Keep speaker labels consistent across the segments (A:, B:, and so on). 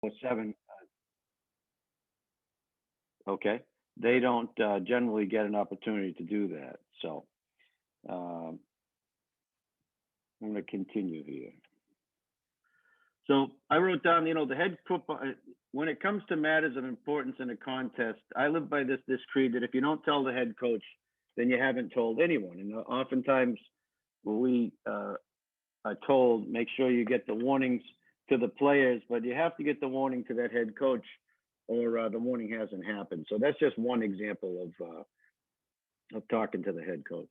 A: or seven, okay, they don't generally get an opportunity to do that. So um, I'm going to continue here. So I wrote down, the head football. When it comes to matters of importance in a contest, I live by this creed that if you don't tell the head coach, then you haven't told anyone. And oftentimes, we are told make sure you get the warnings to the players, but you have to get the warning to that head coach, or the warning hasn't happened. So that's just one example of talking to the head coach.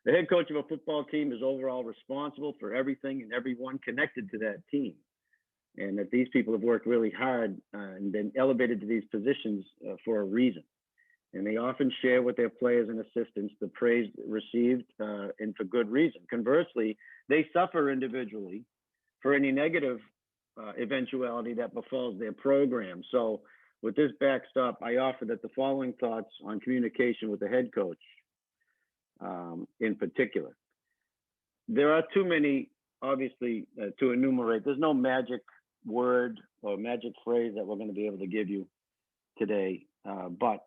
A: The head coach of a football team is overall responsible for everything and everyone connected to that team, and that these people have worked really hard and been elevated to these positions for a reason. And they often share with their players and assistants the praise received, and for good reason. Conversely, they suffer individually for any negative eventuality that befalls their program. So with this backstop, I offer that the following thoughts on communication with the head coach in particular. There are too many, obviously, to enumerate. There's no magic word or magic phrase that we're going to be able to give you today. But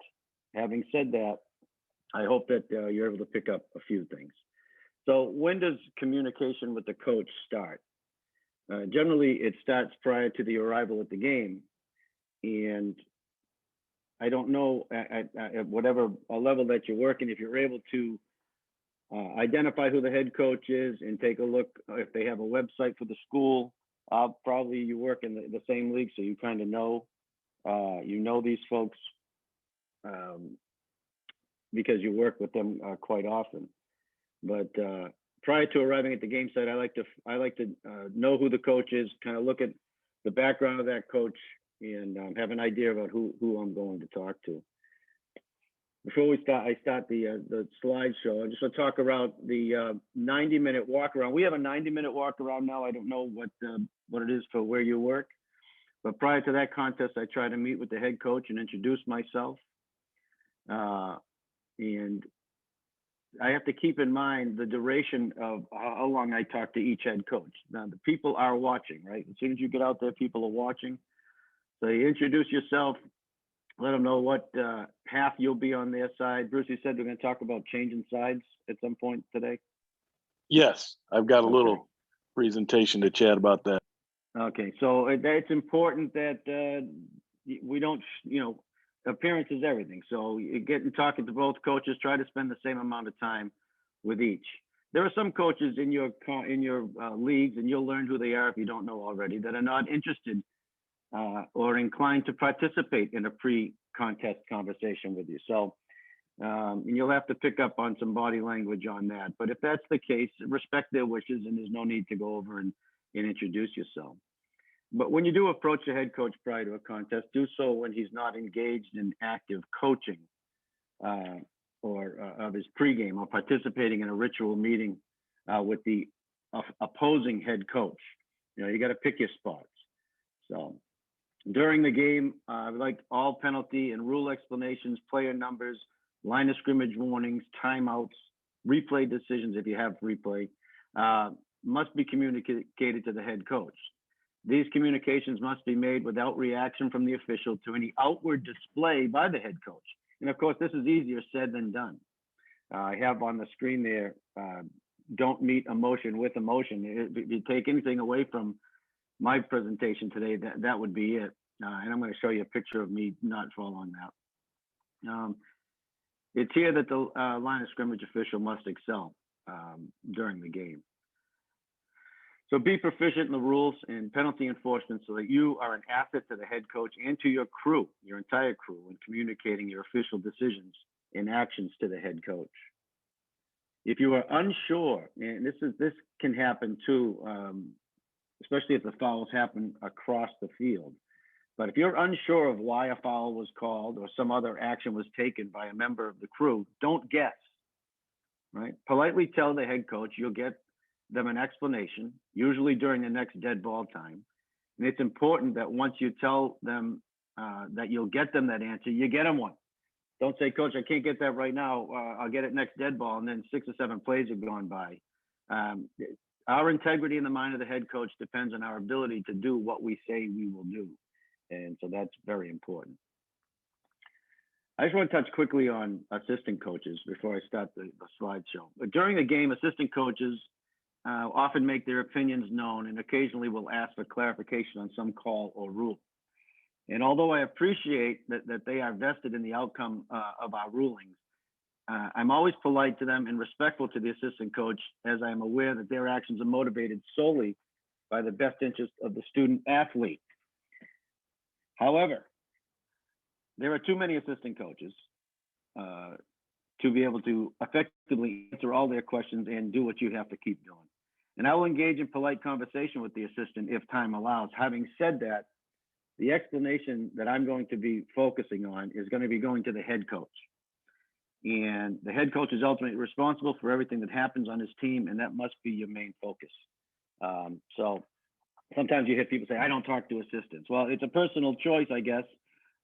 A: having said that, I hope that you're able to pick up a few things. So when does communication with the coach start? Generally, it starts prior to the arrival at the game. And I don't know at whatever level that you're working, if you're able to identify who the head coach is and take a look if they have a website for the school. Probably you work in the same league, so you kind of know, these folks because you work with them quite often. But prior to arriving at the game site, I like to know who the coach is, kind of look at the background of that coach, and have an idea about who I'm going to talk to. Before I start the slideshow, I just want to talk about the 90-minute walk around. We have a 90-minute walk around now. I don't know what it is for where you work, but prior to that contest, I try to meet with the head coach and introduce myself. And I have to keep in mind the duration of how long I talk to each head coach. Now, the people are watching, right? As soon as you get out there, people are watching. So you introduce yourself, let them know what half you'll be on their side. Bruce, you said we're going to talk about changing sides at some point today?
B: Yes, I've got a little presentation to chat about that.
A: Okay, so it's important that we don't, appearance is everything. So you get and talking to both coaches, try to spend the same amount of time with each. There are some coaches in your leagues, and you'll learn who they are if you don't know already, that are not interested or inclined to participate in a pre-contest conversation with you. So, and you'll have to pick up on some body language on that. But if that's the case, respect their wishes, and there's no need to go over and introduce yourself. But when you do approach a head coach prior to a contest, do so when he's not engaged in active coaching or of his pregame, or participating in a ritual meeting with the opposing head coach. You got to pick your spots. So during the game, I would like all penalty and rule explanations, player numbers, line of scrimmage warnings, timeouts, replay decisions if you have replay, must be communicated to the head coach. These communications must be made without reaction from the official to any outward display by the head coach. And of course, this is easier said than done. I have on the screen there, don't meet emotion with emotion. If you take anything away from my presentation today, that would be it. And I'm going to show you a picture of me not following that. It's here that the line of scrimmage official must excel during the game. So be proficient in the rules and penalty enforcement so that you are an asset to the head coach and to your crew, your entire crew, in communicating your official decisions and actions to the head coach. If you are unsure, and this can happen too, especially if the fouls happen across the field. But if you're unsure of why a foul was called or some other action was taken by a member of the crew, don't guess, right? Politely tell the head coach you'll get them an explanation, usually during the next dead ball time. And it's important that once you tell them that you'll get them that answer, you get them one. Don't say, Coach, I can't get that right now. I'll get it next dead ball, and then 6 or 7 plays have gone by. Our integrity in the mind of the head coach depends on our ability to do what we say we will do. And so that's very important. I just want to touch quickly on assistant coaches before I start the slideshow. But during the game, assistant coaches often make their opinions known and occasionally will ask for clarification on some call or rule. And although I appreciate that they are vested in the outcome of our rulings, I'm always polite to them and respectful to the assistant coach, as I am aware that their actions are motivated solely by the best interest of the student athlete. However, there are too many assistant coaches to be able to effectively answer all their questions and do what you have to keep doing. And I will engage in polite conversation with the assistant if time allows. Having said that, the explanation that I'm going to be focusing on is going to be going to the head coach. And the head coach is ultimately responsible for everything that happens on his team, and that must be your main focus. So sometimes you hear people say, I don't talk to assistants. Well, it's a personal choice, I guess.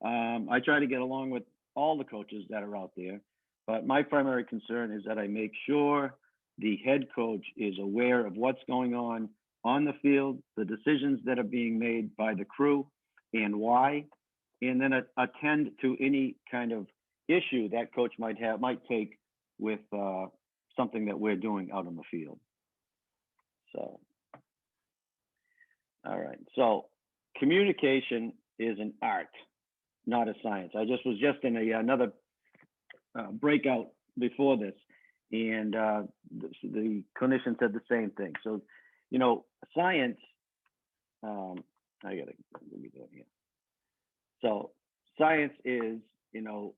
A: I try to get along with all the coaches that are out there, but my primary concern is that I make sure the head coach is aware of what's going on the field, the decisions that are being made by the crew and why, and then attend to any kind of issue that coach might take with something that we're doing out on the field. So, all right. So communication is an art, not a science. I was just in another breakout before this, and the clinician said the same thing. So, you know, science, I gotta let me do it here. So science is, you know,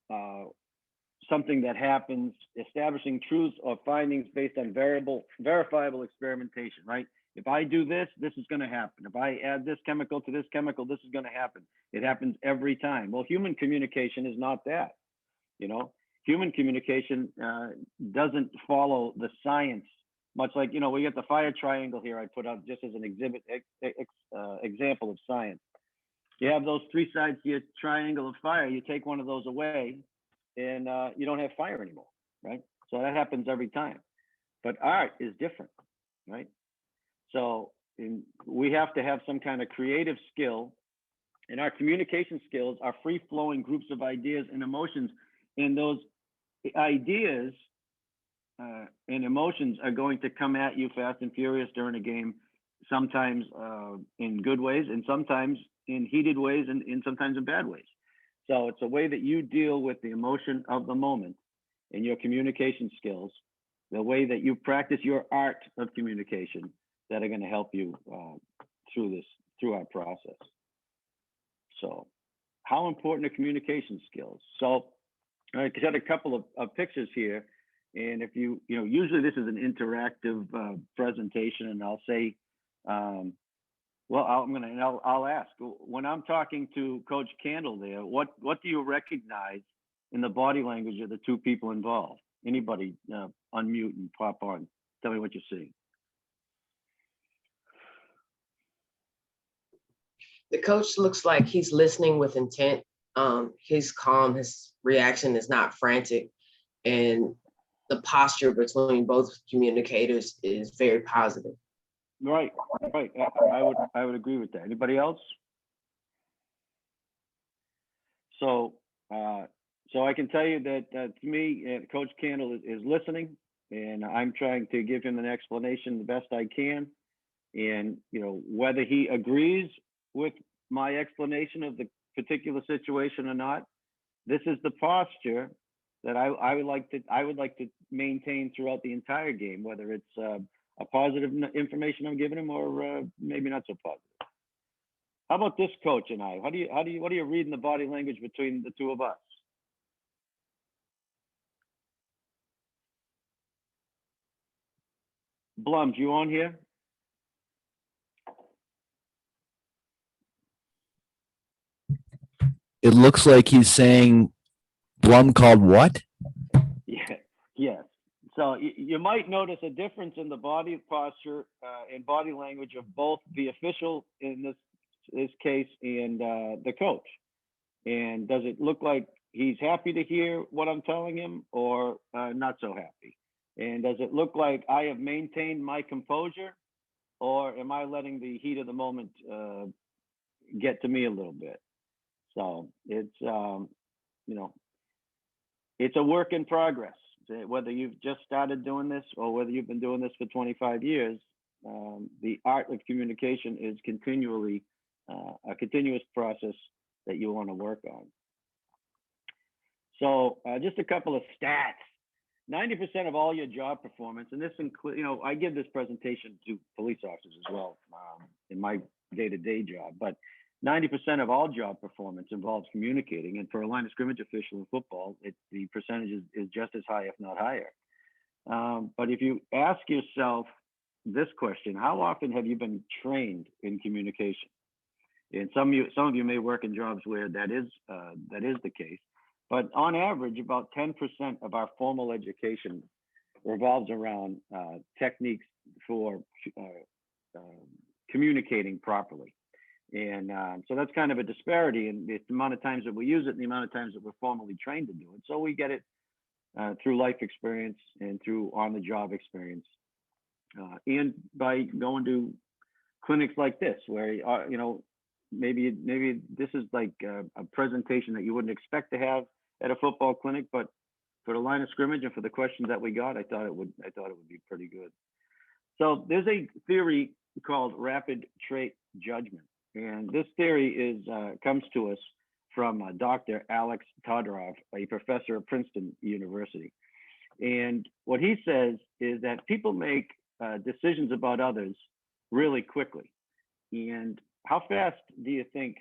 A: something that happens, establishing truths or findings based on verifiable experimentation, right? If I do this, this is going to happen. If I add this chemical to this chemical, this is going to happen. It happens every time. Well, human communication is not that. You know, human communication doesn't follow the science, much like, you know, we got the fire triangle here I put up just as an example of science. You have those three sides to your triangle of fire. You take one of those away and you don't have fire anymore, right? So that happens every time. But art is different, right? So we have to have some kind of creative skill, and our communication skills are free-flowing groups of ideas and emotions. And those ideas and emotions are going to come at you fast and furious during a game, sometimes in good ways and sometimes in heated ways and sometimes in bad ways. So it's a way that you deal with the emotion of the moment and your communication skills, the way that you practice your art of communication that are going to help you through our process. So how important are communication skills? So I got a couple of pictures here. And if you know, usually this is an interactive presentation, and I'll say, well, I'll ask, when I'm talking to Coach Candle there, what do you recognize in the body language of the two people involved? Anybody unmute and pop on. Tell me what you see.
C: The coach looks like he's listening with intent. He's calm. His reaction is not frantic. And the posture between both communicators is very positive.
A: Right. I would agree with that. Anybody else? So I can tell you that to me, Coach Candle is listening, and I'm trying to give him an explanation the best I can. And you know, whether he agrees with my explanation of the particular situation or not, this is the posture that I would like to maintain throughout the entire game, whether it's a positive information I'm giving him or maybe not so positive. How about this coach and I? What are you reading the body language between the two of us? Blums, you on here?
D: It looks like he's saying Blum called what?
A: Yeah, yes. So you might notice a difference in the body posture and body language of both the official in this case and the coach. And does it look like he's happy to hear what I'm telling him or not so happy? And does it look like I have maintained my composure, or am I letting the heat of the moment get to me a little bit? So it's, you know, it's a work in progress. Whether you've just started doing this or whether you've been doing this for 25 years, the art of communication is continually a continuous process that you want to work on. So just a couple of stats. 90% of all your job performance, and this includes, you know, I give this presentation to police officers as well in my day-to-day job, but 90% of all job performance involves communicating. And for a line of scrimmage official in football, the percentage is just as high, if not higher. But if you ask yourself this question, how often have you been trained in communication? And some of you may work in jobs where that is the case. But on average, about 10% of our formal education revolves around techniques for communicating properly. And so that's kind of a disparity in the amount of times that we use it and the amount of times that we're formally trained to do it. So we get it through life experience and through on-the-job experience. And by going to clinics like this, where, you know, maybe this is like a presentation that you wouldn't expect to have at a football clinic, but for the line of scrimmage and for the questions that we got, I thought it would be pretty good. So there's a theory called rapid trait judgment, and this theory comes to us from Dr. Alex Todorov, a professor at Princeton University. And what he says is that people make decisions about others really quickly. And how fast do you think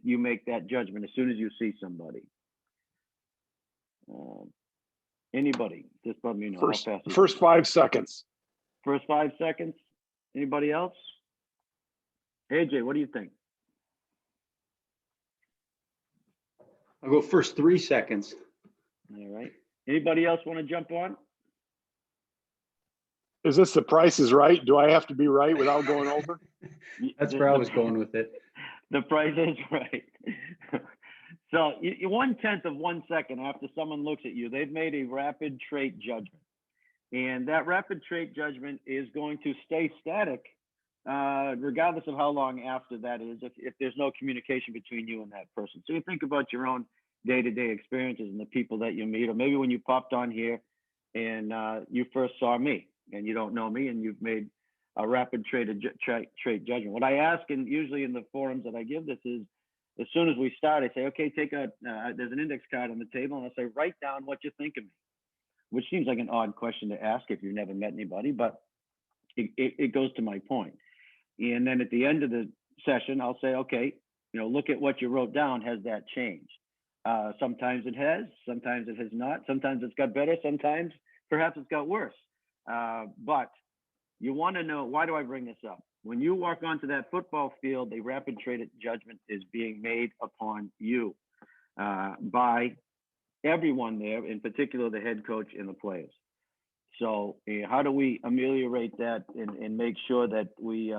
A: you make that judgment as soon as you see somebody? Anybody? Just let me know.
B: First 5 seconds.
A: First 5 seconds. Anybody else? AJ, what do you think?
E: I'll go first 3 seconds.
A: All right. Anybody else want to jump on?
B: Is this The Price is Right? Do I have to be right without going over?
E: That's where I was going with it.
A: The Price is Right. So 1/10 of 1 second after someone looks at you, they've made a rapid trait judgment. And that rapid trait judgment is going to stay static regardless of how long after that is, if there's no communication between you and that person. So you think about your own day-to-day experiences and the people that you meet, or maybe when you popped on here and you first saw me and you don't know me and you've made a rapid trait judgment. What I ask, and usually in the forums that I give this, is as soon as we start, I say, okay, there's an index card on the table, and I say, write down what you think of me, which seems like an odd question to ask if you've never met anybody, but it goes to my point. And then at the end of the session, I'll say, okay, you know, look at what you wrote down. Has that changed? Sometimes it has, sometimes it has not. Sometimes it's got better, sometimes perhaps it's got worse. But you want to know, why do I bring this up? When you walk onto that football field, a rapid trait judgment is being made upon you by everyone there, in particular the head coach and the players. So how do we ameliorate that and make sure that we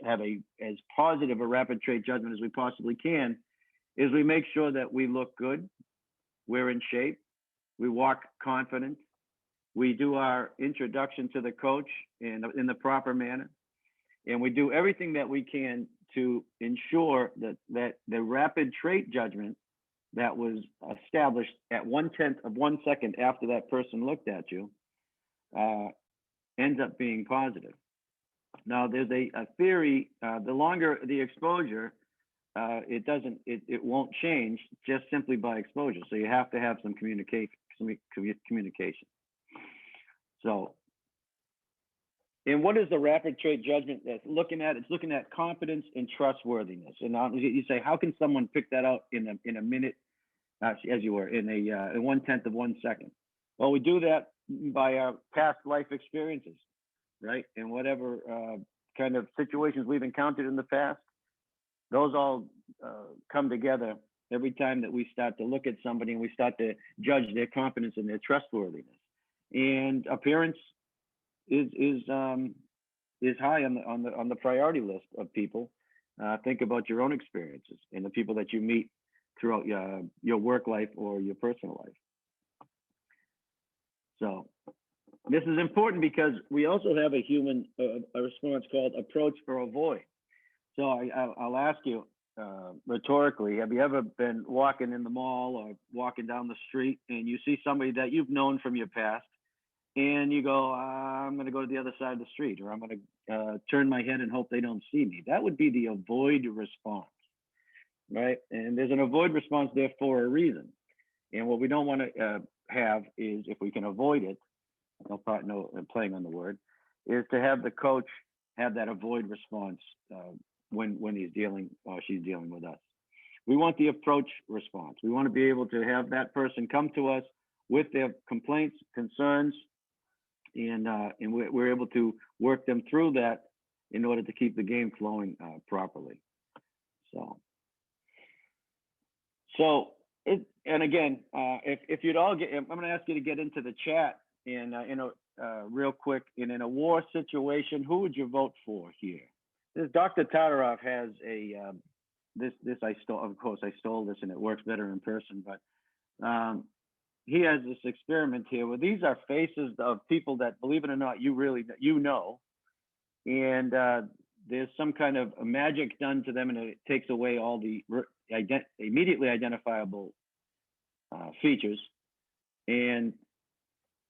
A: have as positive a rapid trait judgment as we possibly can? Is we make sure that we look good, we're in shape, we walk confident, we do our introduction to the coach in the proper manner, and we do everything that we can to ensure that the rapid trait judgment that was established at 1/10 of 1 second after that person looked at you ends up being positive. Now, there's a theory, the longer the exposure, it won't change just simply by exposure. So you have to have some communication. So, and what is the rapid trait judgment that's looking at? It's looking at competence and trustworthiness. And you say, how can someone pick that out in a minute, as you were, in 1/10 of 1 second? Well, we do that by our past life experiences, right? And whatever kind of situations we've encountered in the past, those all come together every time that we start to look at somebody and we start to judge their competence and their trustworthiness. And appearance is high on the priority list of people. Think about your own experiences and the people that you meet throughout your work life or your personal life. So this is important because we also have a human a response called approach or avoid. So I'll ask you, rhetorically, have you ever been walking in the mall or walking down the street and you see somebody that you've known from your past and you go, I'm going to go to the other side of the street, or I'm going to turn my head and hope they don't see me? That would be the avoid response, right? And there's an avoid response there for a reason. And what we don't want to have is, if we can avoid it, no playing on the word, is to have the coach have that avoid response when he's dealing or she's dealing with us. We want the approach response. We want to be able to have that person come to us with their complaints, concerns, and we're able to work them through that in order to keep the game flowing properly. And again, if you'd all get, I'm going to ask you to get into the chat and real quick. And in a war situation, who would you vote for here? This Dr. Tataroff has a this I stole. Of course, I stole this, and it works better in person. But he has this experiment here where these are faces of people that, believe it or not, you know, and there's some kind of magic done to them, and it takes away all the immediately identifiable features. And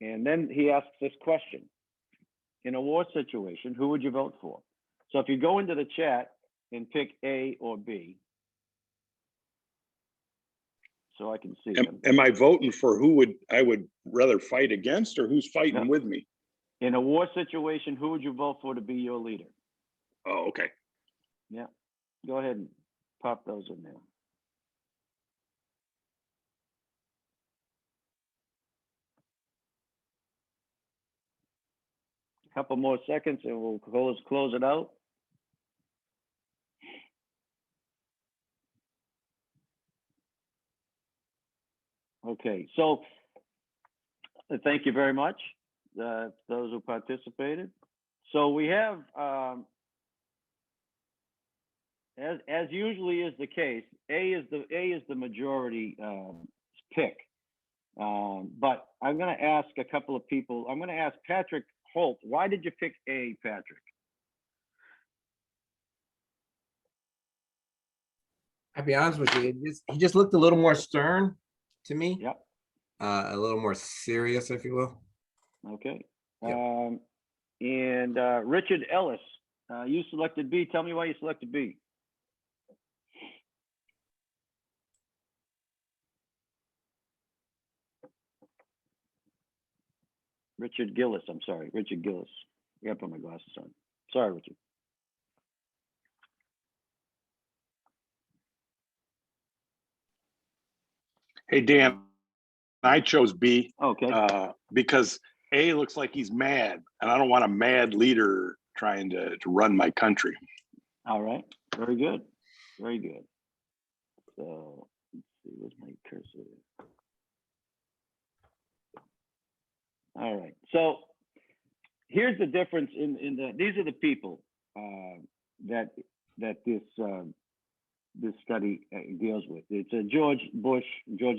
A: then he asks this question: in a war situation, who would you vote for? So if you go into the chat and pick A or B, so I can see them.
F: Am I voting for who I would rather fight against, or who's fighting with me?
A: In a war situation, who would you vote for to be your leader?
F: Oh, okay.
A: Yeah, go ahead and pop those in there. A couple more seconds and we'll close it out. Okay, so thank you very much, those who participated. So we have, as usually is the case, A is the majority pick. But I'm going to ask a couple of people. I'm going to ask Patrick Holt, why did you pick A, Patrick?
G: I'll be honest with you, he just looked a little more stern to me.
A: Yep.
G: A little more serious, if you will.
A: Okay.
G: Yep.
A: And Richard Ellis, you selected B. Tell me why you selected B. Richard Gillis, I'm sorry. Richard Gillis. I gotta put my glasses on. Sorry, Richard.
F: Hey, Dan, I chose B.
A: Okay.
F: Because A looks like he's mad, and I don't want a mad leader trying to run my country.
A: All right. Very good. Very good. So let's see, where's my cursor? All right. So here's the difference in these are the people that this study deals with. It's George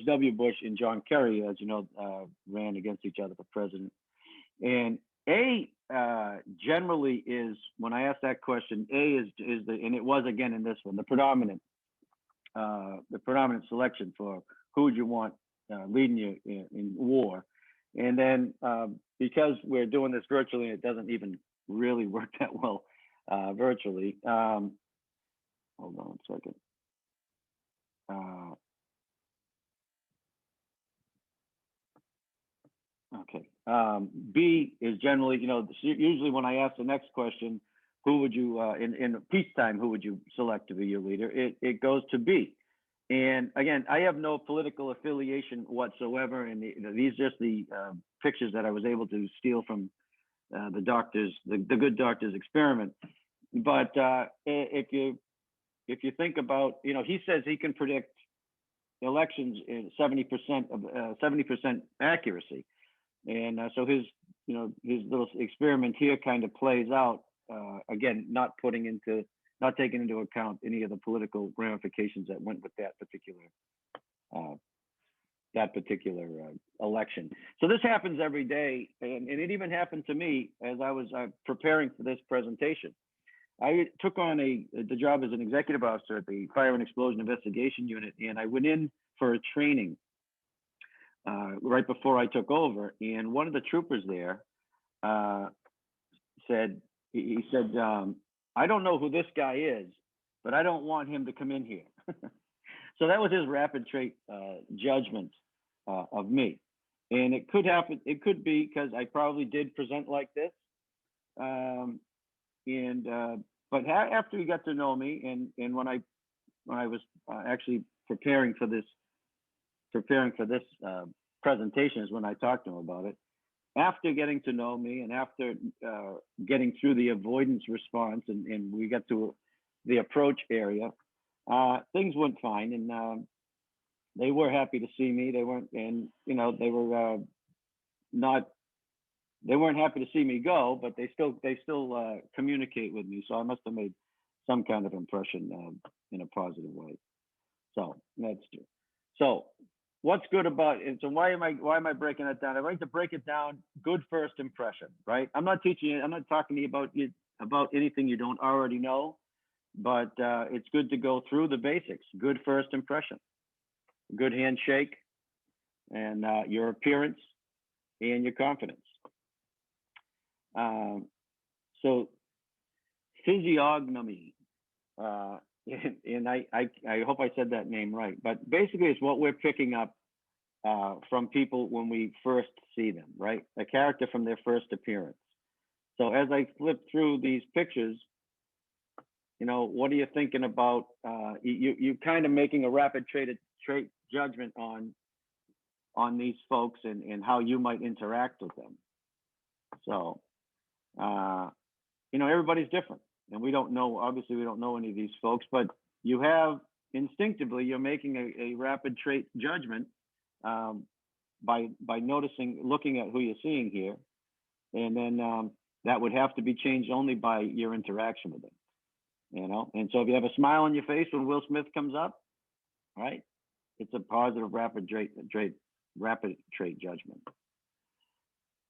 A: W. Bush, and John Kerry, as you know, ran against each other for president. And A generally is, when I ask that question, A is and it was again in this one, the predominant selection for who would you want leading you in war. And then because we're doing this virtually, it doesn't even really work that well virtually. Hold on a second. Okay. B is generally, usually when I ask the next question, who would you, in peacetime, who would you select to be your leader? It goes to B. And again, I have no political affiliation whatsoever. And these are just the pictures that I was able to steal from the good doctor's experiment. But if you think about, he says he can predict elections in 70% accuracy. And so his little experiment here kind of plays out, again, not taking into account any of the political ramifications that went with that particular election. So this happens every day, and it even happened to me as I was preparing for this presentation. I took on the job as an executive officer at the Fire and Explosion Investigation Unit, and I went in for a training right before I took over. And one of the troopers there said, he said, I don't know who this guy is, but I don't want him to come in here. So that was his rapid trait judgment of me. And it could happen, it could be because I probably did present like this. But after he got to know me, and when I was actually preparing for this presentation is when I talked to him about it. After getting to know me and after getting through the avoidance response and we got to the approach area, things went fine, and they were happy to see me. They weren't, and you know, they weren't happy to see me go, but they still communicate with me. So I must have made some kind of impression in a positive way. So that's true. So what's good about it? So why am I breaking it down? I like to break it down. Good first impression, right? I'm not teaching you. I'm not talking to you about anything you don't already know, but it's good to go through the basics. Good first impression, good handshake, and your appearance and your confidence. So physiognomy, and I hope I said that name right, but basically it's what we're picking up from people when we first see them, right? A character from their first appearance. So as I flip through these pictures, you know, what are you thinking about? You kind of making a rapid trait judgment on these folks and how you might interact with them. So, you know, everybody's different, and we don't know, obviously we don't know any of these folks, but you have instinctively, you're making a rapid trait judgment by noticing, looking at who you're seeing here. And then that would have to be changed only by your interaction with them, you know? And so if you have a smile on your face when Will Smith comes up, right? It's a positive rapid trait judgment.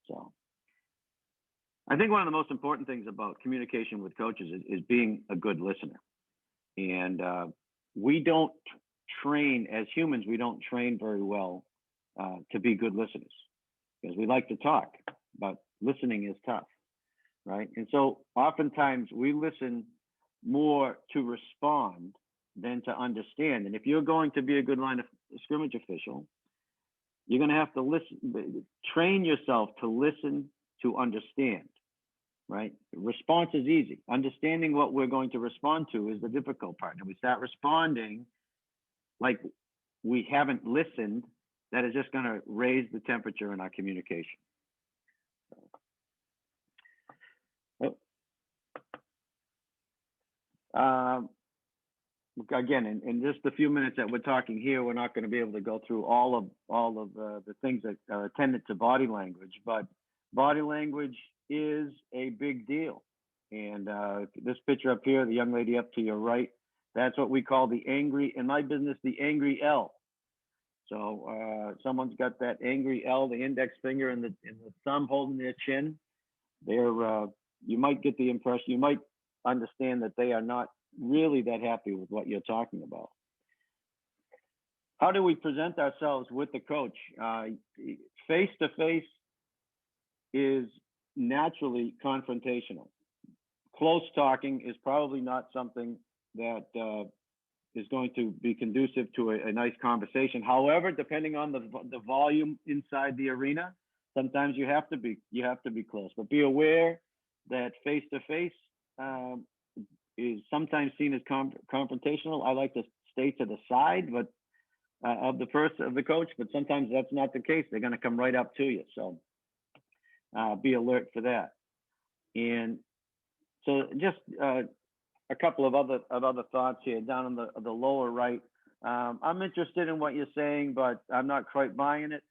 A: So I think one of the most important things about communication with coaches is being a good listener. And we don't train, as humans, we don't train very well to be good listeners, because we like to talk, but listening is tough, right? And so oftentimes we listen more to respond than to understand. And if you're going to be a good line of scrimmage official, you're going to have to listen, train yourself to listen to understand, right? Response is easy. Understanding what we're going to respond to is the difficult part. And we start responding like we haven't listened, that is just going to raise the temperature in our communication. Again, in just a few minutes that we're talking here, we're not going to be able to go through all of the things that are attendant to body language, but body language is a big deal. And this picture up here, the young lady up to your right, that's what we call the angry, in my business, the angry L. So someone's got that angry L, the index finger and the thumb holding their chin. They're you might get the impression, you might understand that they are not really that happy with what you're talking about. How do we present ourselves with the coach? Face to face is naturally confrontational. Close talking is probably not something that is going to be conducive to a nice conversation. However, depending on the volume inside the arena, sometimes you have to be close. But be aware that face to face is sometimes seen as confrontational. I like to stay to the side, but of the coach, but sometimes that's not the case. They're going to come right up to you. So be alert for that. And so just a couple of other thoughts here down on the lower right. I'm interested in what you're saying, but I'm not quite buying it.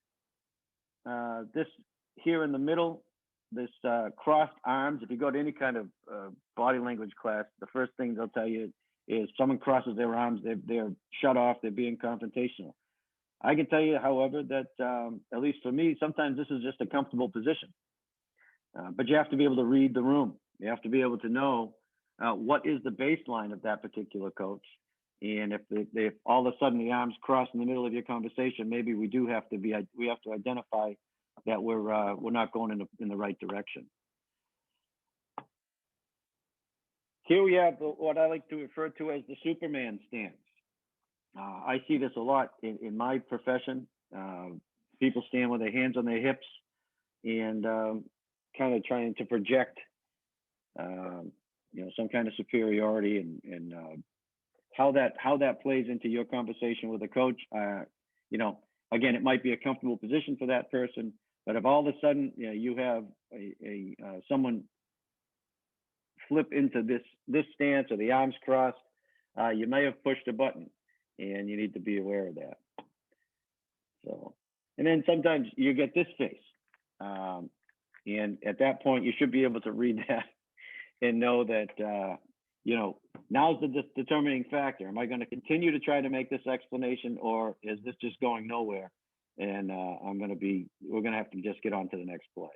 A: This here in the middle, this crossed arms, if you go to any kind of body language class, the first thing they'll tell you is someone crosses their arms, they're shut off, they're being confrontational. I can tell you, however, that at least for me, sometimes this is just a comfortable position. But you have to be able to read the room. You have to be able to know what is the baseline of that particular coach? And if all of a sudden the arms cross in the middle of your conversation, maybe we have to identify that we're not going in the right direction. Here we have what I like to refer to as the Superman stance. I see this a lot in my profession. People stand with their hands on their hips and kind of trying to project, some kind of superiority and how that plays into your conversation with a coach. Again, it might be a comfortable position for that person, but if all of a sudden you have someone flip into this stance or the arms crossed, you may have pushed a button, and you need to be aware of that. So, and then sometimes you get this face, and at that point you should be able to read that and know that now's the determining factor. Am I going to continue to try to make this explanation, or is this just going nowhere? And we're going to have to just get on to the next play.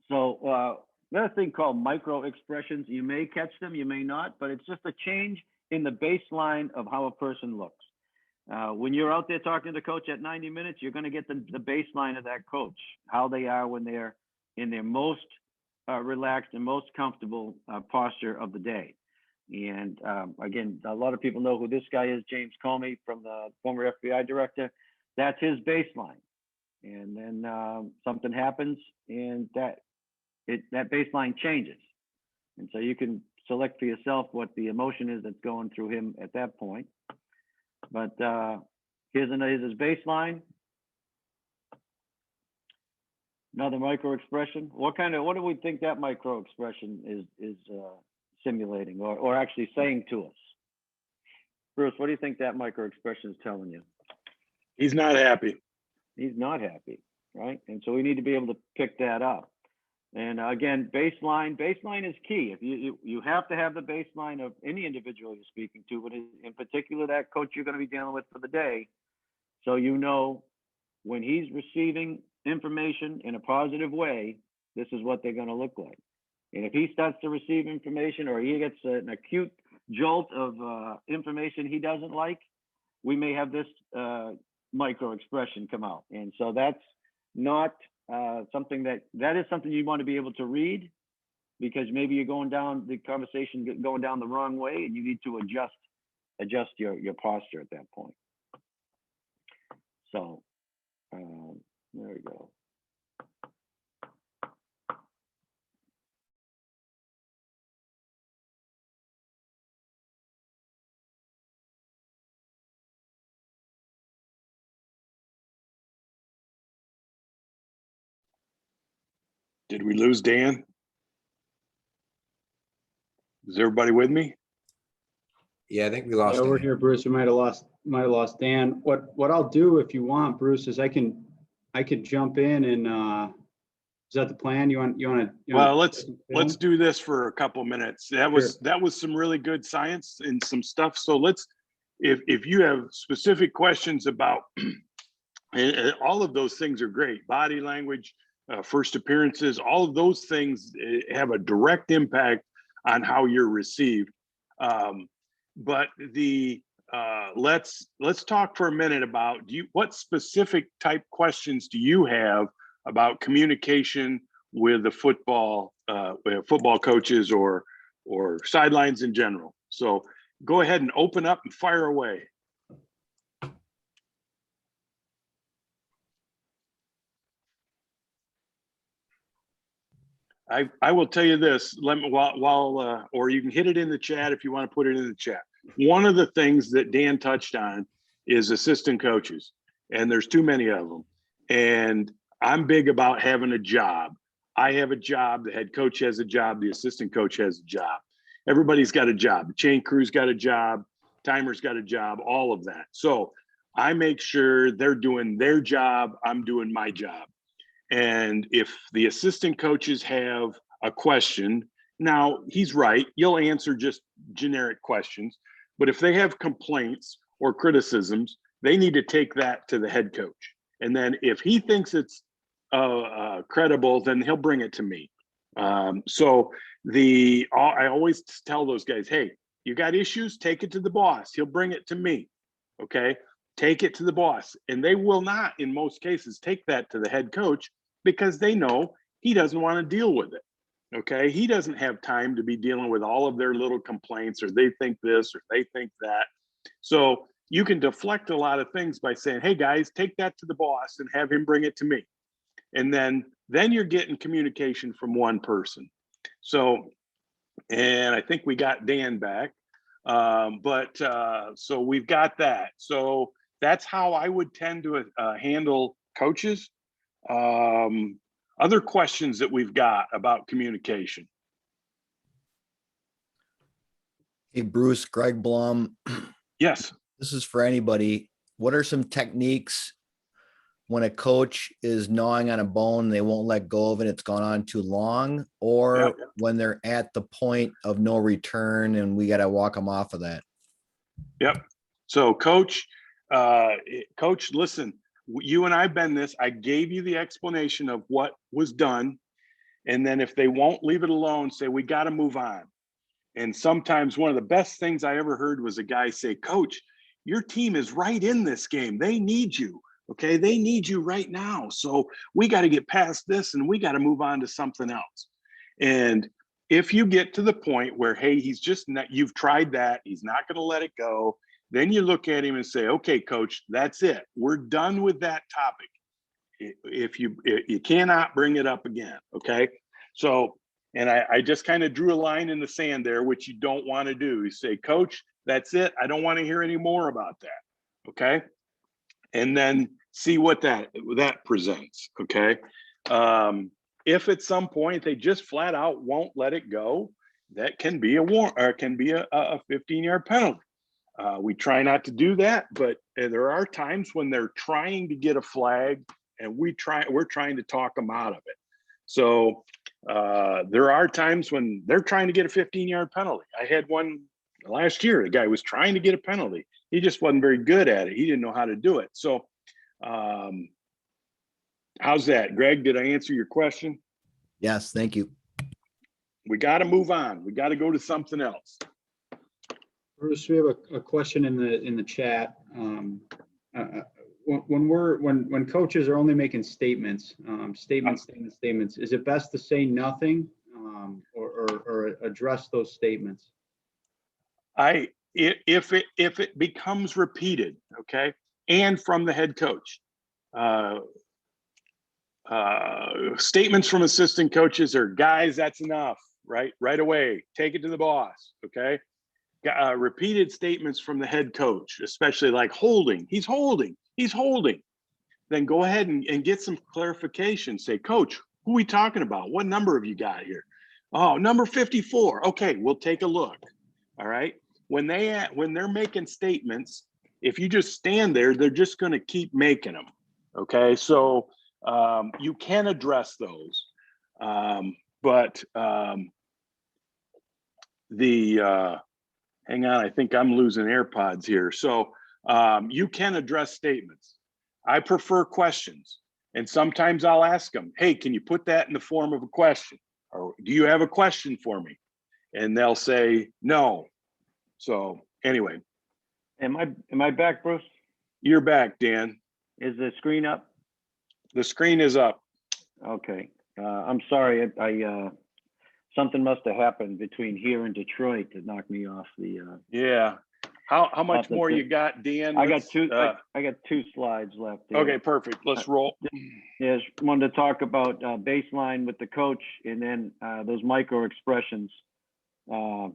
A: So another thing called micro expressions, you may catch them, you may not, but it's just a change in the baseline of how a person looks. When you're out there talking to the coach at 90 minutes, you're going to get the baseline of that coach, how they are when they're in their most relaxed and most comfortable posture of the day. And again, a lot of people know who this guy is, James Comey, from the former FBI director. That's his baseline. And then something happens, and that baseline changes. And so you can select for yourself what the emotion is that's going through him at that point. But here's his baseline. Another micro expression. What do we think that micro expression is simulating or actually saying to us? Bruce, what do you think that micro expression is telling you?
F: He's not happy.
A: He's not happy, right? And so we need to be able to pick that up. And again, baseline is key. If you have to have the baseline of any individual you're speaking to, but in particular that coach you're going to be dealing with for the day, so when he's receiving information in a positive way, this is what they're going to look like. And if he starts to receive information, or he gets an acute jolt of information he doesn't like, we may have this micro expression come out. And so that's not something that is something you want to be able to read, because maybe you're going down the conversation going down the wrong way, and you need to adjust your posture at that point. So there we go.
F: Did we lose Dan? Is everybody with me?
G: Yeah, I think we lost
E: Yeah,
G: him.
E: we're here, Bruce. We might have lost Dan. What I'll do, if you want, Bruce, is I could jump in and is that the plan? You want to?
F: Well, let's do this for a couple minutes. That was some really good science and some stuff. So if you have specific questions about and all of those things are great. Body language, first appearances, all of those things have a direct impact on how you're received. But let's talk for a minute about what specific type questions do you have about communication with the football coaches or sidelines in general? So go ahead and open up and fire away. I will tell you this, or you can hit it in the chat if you want to put it in the chat. One of the things that Dan touched on is assistant coaches, and there's too many of them. And I'm big about having a job. I have a job, the head coach has a job, the assistant coach has a job. Everybody's got a job. The chain crew's got a job, timer's got a job, all of that. So I make sure they're doing their job, I'm doing my job. And if the assistant coaches have a question, now he's right, you'll answer just generic questions. But if they have complaints or criticisms, they need to take that to the head coach. And then if he thinks it's credible, then he'll bring it to me. So I always tell those guys, hey, you got issues, take it to the boss. He'll bring it to me. Okay. Take it to the boss. And they will not, in most cases, take that to the head coach because they know he doesn't want to deal with it. Okay. He doesn't have time to be dealing with all of their little complaints, or they think this or they think that. So you can deflect a lot of things by saying, hey guys, take that to the boss and have him bring it to me. And then you're getting communication from one person. So, and I think we got Dan back. So we've got that. So that's how I would tend to handle coaches. Other questions that we've got about communication.
D: Hey, Bruce, Greg Blum,
F: Yes.
D: this is for anybody. What are some techniques when a coach is gnawing on a bone, they won't let go of it, it's gone on too long, or
F: Yep.
D: when they're at the point of no return and we got to walk them off of that?
F: Yep. So coach, listen, you and I've been this. I gave you the explanation of what was done. And then if they won't leave it alone, say, we got to move on. And sometimes one of the best things I ever heard was a guy say, coach, your team is right in this game. They need you. Okay. They need you right now. So we got to get past this and we got to move on to something else. And if you get to the point where, hey, he's just not, you've tried that, he's not going to let it go. Then you look at him and say, okay, coach, that's it. We're done with that topic. If you cannot bring it up again. Okay. So, and I just kind of drew a line in the sand there, which you don't want to do. You say, coach, that's it. I don't want to hear any more about that. Okay. And then see what that presents. Okay. If at some point they just flat out won't let it go, that can be a 15-yard penalty. We try not to do that, but there are times when they're trying to get a flag and we're trying to talk them out of it. So there are times when they're trying to get a 15-yard penalty. I had one last year. The guy was trying to get a penalty. He just wasn't very good at it. He didn't know how to do it. So how's that, Greg? Did I answer your question?
D: Yes, thank you.
F: We got to move on. We got to go to something else.
E: Bruce, we have a question in the chat. When coaches are only making statements, is it best to say nothing or address those statements?
F: If it becomes repeated, okay, and from the head coach, statements from assistant coaches are, guys, that's enough, right away, take it to the boss, okay. Repeated statements from the head coach, especially like he's holding, then go ahead and get some clarification. Say, coach, who are we talking about? What number have you got here? Oh, number 54. Okay, we'll take a look. All right. When they're making statements, if you just stand there, they're just going to keep making them. Okay. So you can address those. Hang on, I think I'm losing AirPods here. So you can address statements. I prefer questions. And sometimes I'll ask them, hey, can you put that in the form of a question? Or do you have a question for me? And they'll say, no. So anyway.
A: Am I back, Bruce?
F: You're back, Dan.
A: Is the screen up?
F: The screen is up.
A: Okay. I'm sorry. Something must have happened between here and Detroit to knock me off the.
F: Yeah. How much more you got, Dan?
A: I got two slides left. Here.
F: Okay, perfect. Let's roll.
A: Yes, wanted to talk about baseline with the coach, and then those micro expressions. You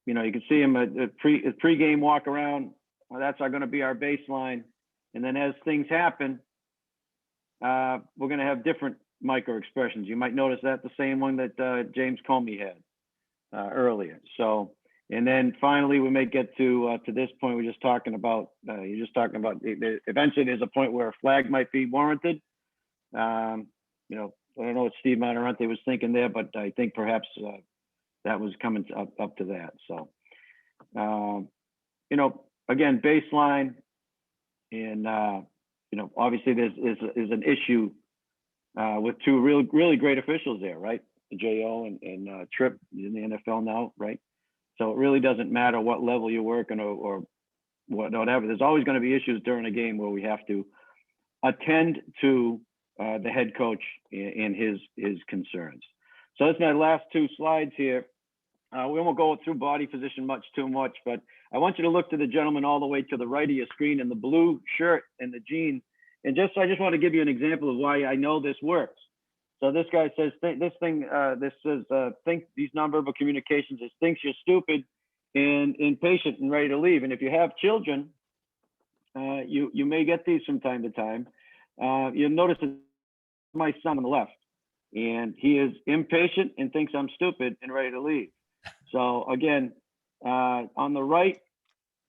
A: can see him at pre-game walk around. Well, that's going to be our baseline, and then as things happen, we're going to have different micro expressions. You might notice that the same one that James Comey had earlier. So, and then finally we may get to this point we're just talking about. Eventually there's a point where a flag might be warranted. I don't know what Steve Monterante was thinking there, but I think perhaps that was coming up to that. So, again, baseline, and obviously there's an issue with two really great officials there, right? Jo and Tripp in the NFL now, right? So it really doesn't matter what level you're working or whatever. There's always going to be issues during a game where we have to attend to the head coach and his concerns. So that's my last two slides here. We won't go through body position too much, but I want you to look to the gentleman all the way to the right of your screen in the blue shirt and the jeans. And I just want to give you an example of why I know this works. So this guy says, this says, think these nonverbal communications is thinks you're stupid and impatient and ready to leave. And if you have children, you may get these from time to time. You'll notice my son on the left, and he is impatient and thinks I'm stupid and ready to leave. So again, on the right,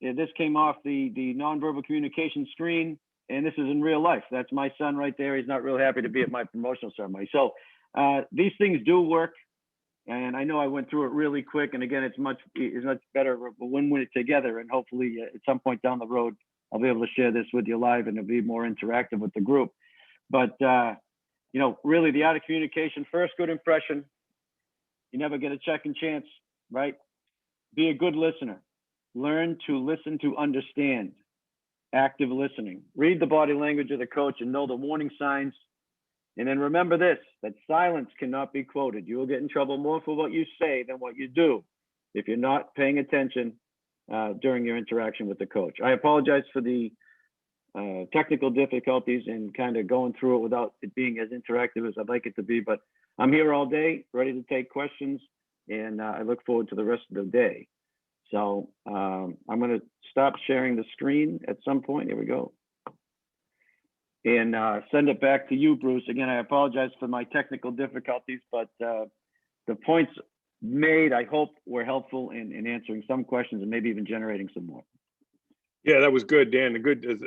A: this came off the nonverbal communication screen, and this is in real life. That's my son right there. He's not really happy to be at my promotional ceremony. So these things do work, and I know I went through it really quick. And again, it's much better when we're together, and hopefully at some point down the road, I'll be able to share this with you live, and it'll be more interactive with the group. But you know, really, the art of communication: first, good impression. You never get a second chance, right? Be a good listener. Learn to listen to understand. Active listening. Read the body language of the coach and know the warning signs. And then remember this, that silence cannot be quoted. You will get in trouble more for what you say than what you do if you're not paying attention during your interaction with the coach. I apologize for the technical difficulties and kind of going through it without it being as interactive as I'd like it to be, but I'm here all day, ready to take questions, and I look forward to the rest of the day. So I'm going to stop sharing the screen at some point. Here we go. And send it back to you, Bruce. Again, I apologize for my technical difficulties, but the points made, I hope, were helpful in answering some questions and maybe even generating some more.
F: Yeah, that was good, Dan.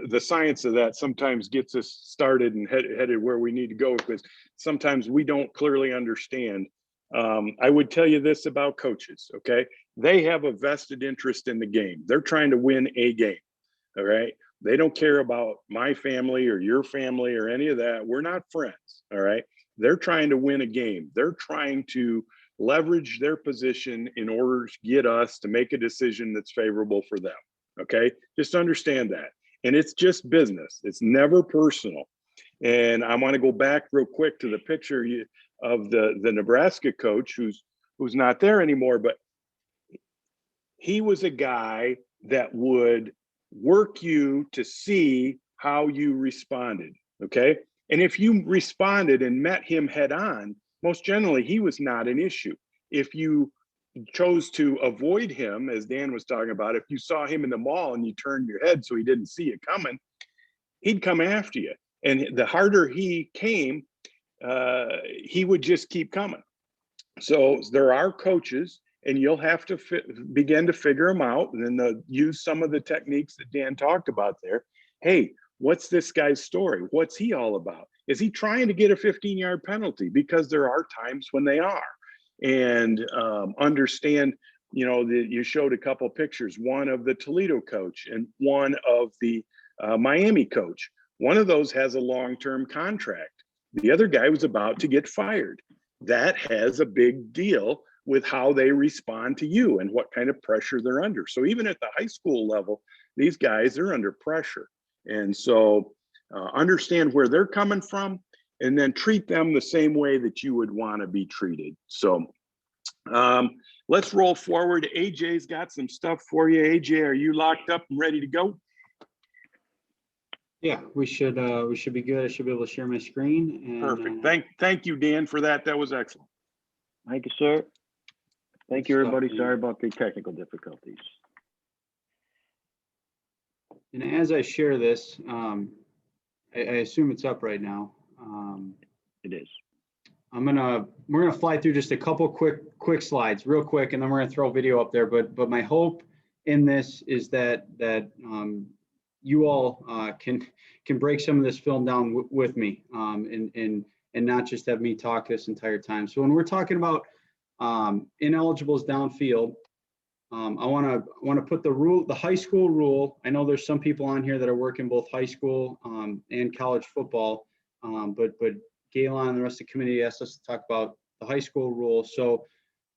F: The science of that sometimes gets us started and headed where we need to go, because sometimes we don't clearly understand. I would tell you this about coaches, okay? They have a vested interest in the game. They're trying to win a game, all right? They don't care about my family or your family or any of that. We're not friends, all right? They're trying to win a game. They're trying to leverage their position in order to get us to make a decision that's favorable for them, okay? Just understand that. And it's just business. It's never personal. And I want to go back real quick to the picture of the Nebraska coach who's not there anymore, but he was a guy that would work you to see how you responded, okay? And if you responded and met him head on, most generally, he was not an issue. If you chose to avoid him, as Dan was talking about, if you saw him in the mall and you turned your head so he didn't see it coming, he'd come after you. And the harder he came, he would just keep coming. So there are coaches, and you'll have to begin to figure them out, and then use some of the techniques that Dan talked about there. Hey, what's this guy's story? What's he all about? Is he trying to get a 15-yard penalty? Because there are times when they are. And understand, you know, you showed a couple pictures, one of the Toledo coach and one of the Miami coach. One of those has a long-term contract. The other guy was about to get fired. That has a big deal with how they respond to you and what kind of pressure they're under. So even at the high school level, these guys are under pressure. And so understand where they're coming from, and then treat them the same way that you would want to be treated. So let's roll forward. AJ's got some stuff for you. AJ, are you locked up and ready to go?
E: Yeah, we should be good. I should be able to share my screen. And,
F: perfect. Thank you, Dan, for that. That was excellent.
A: Thank you, sir. Thank you, everybody. Sorry about the technical difficulties.
E: And as I share this, I assume it's up right now.
A: It is.
E: We're gonna fly through just a couple quick slides, real quick, and then we're gonna throw video up there. But my hope in this is that you all can break some of this film down with me, and not just have me talk this entire time. So when we're talking about ineligibles downfield, I want to put the high school rule. I know there's some people on here that are working both high school and college football, but Galen and the rest of the committee asked us to talk about the high school rules. So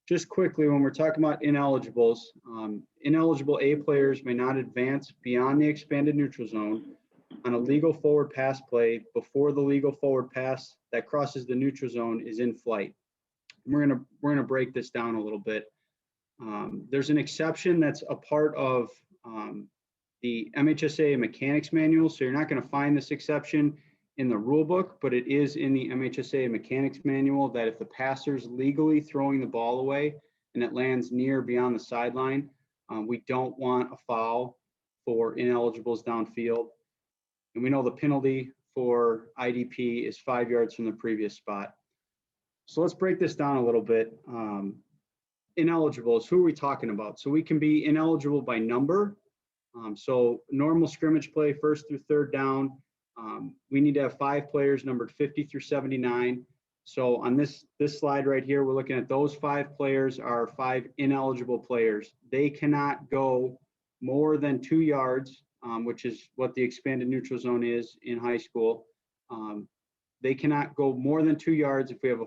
E: just quickly, when we're talking about ineligibles, ineligible A players may not advance beyond the expanded neutral zone on a legal forward pass play before the legal forward pass that crosses the neutral zone is in flight. And we're gonna break this down a little bit. There's an exception that's a part of the MHSA mechanics manual, so you're not going to find this exception in the rule book, but it is in the MHSA mechanics manual that if the passer's legally throwing the ball away and it lands near beyond the sideline, we don't want a foul for ineligibles downfield. And we know the penalty for IDP is 5 yards from the previous spot. So let's break this down a little bit. Ineligibles, who are we talking about? So we can be ineligible by number. So normal scrimmage play, first through third down. We need to have 5 players numbered 50 through 79. So on this slide right here, we're looking at those 5 players are 5 ineligible players. They cannot go more than 2 yards, which is what the expanded neutral zone is in high school. They cannot go more than 2 yards if we have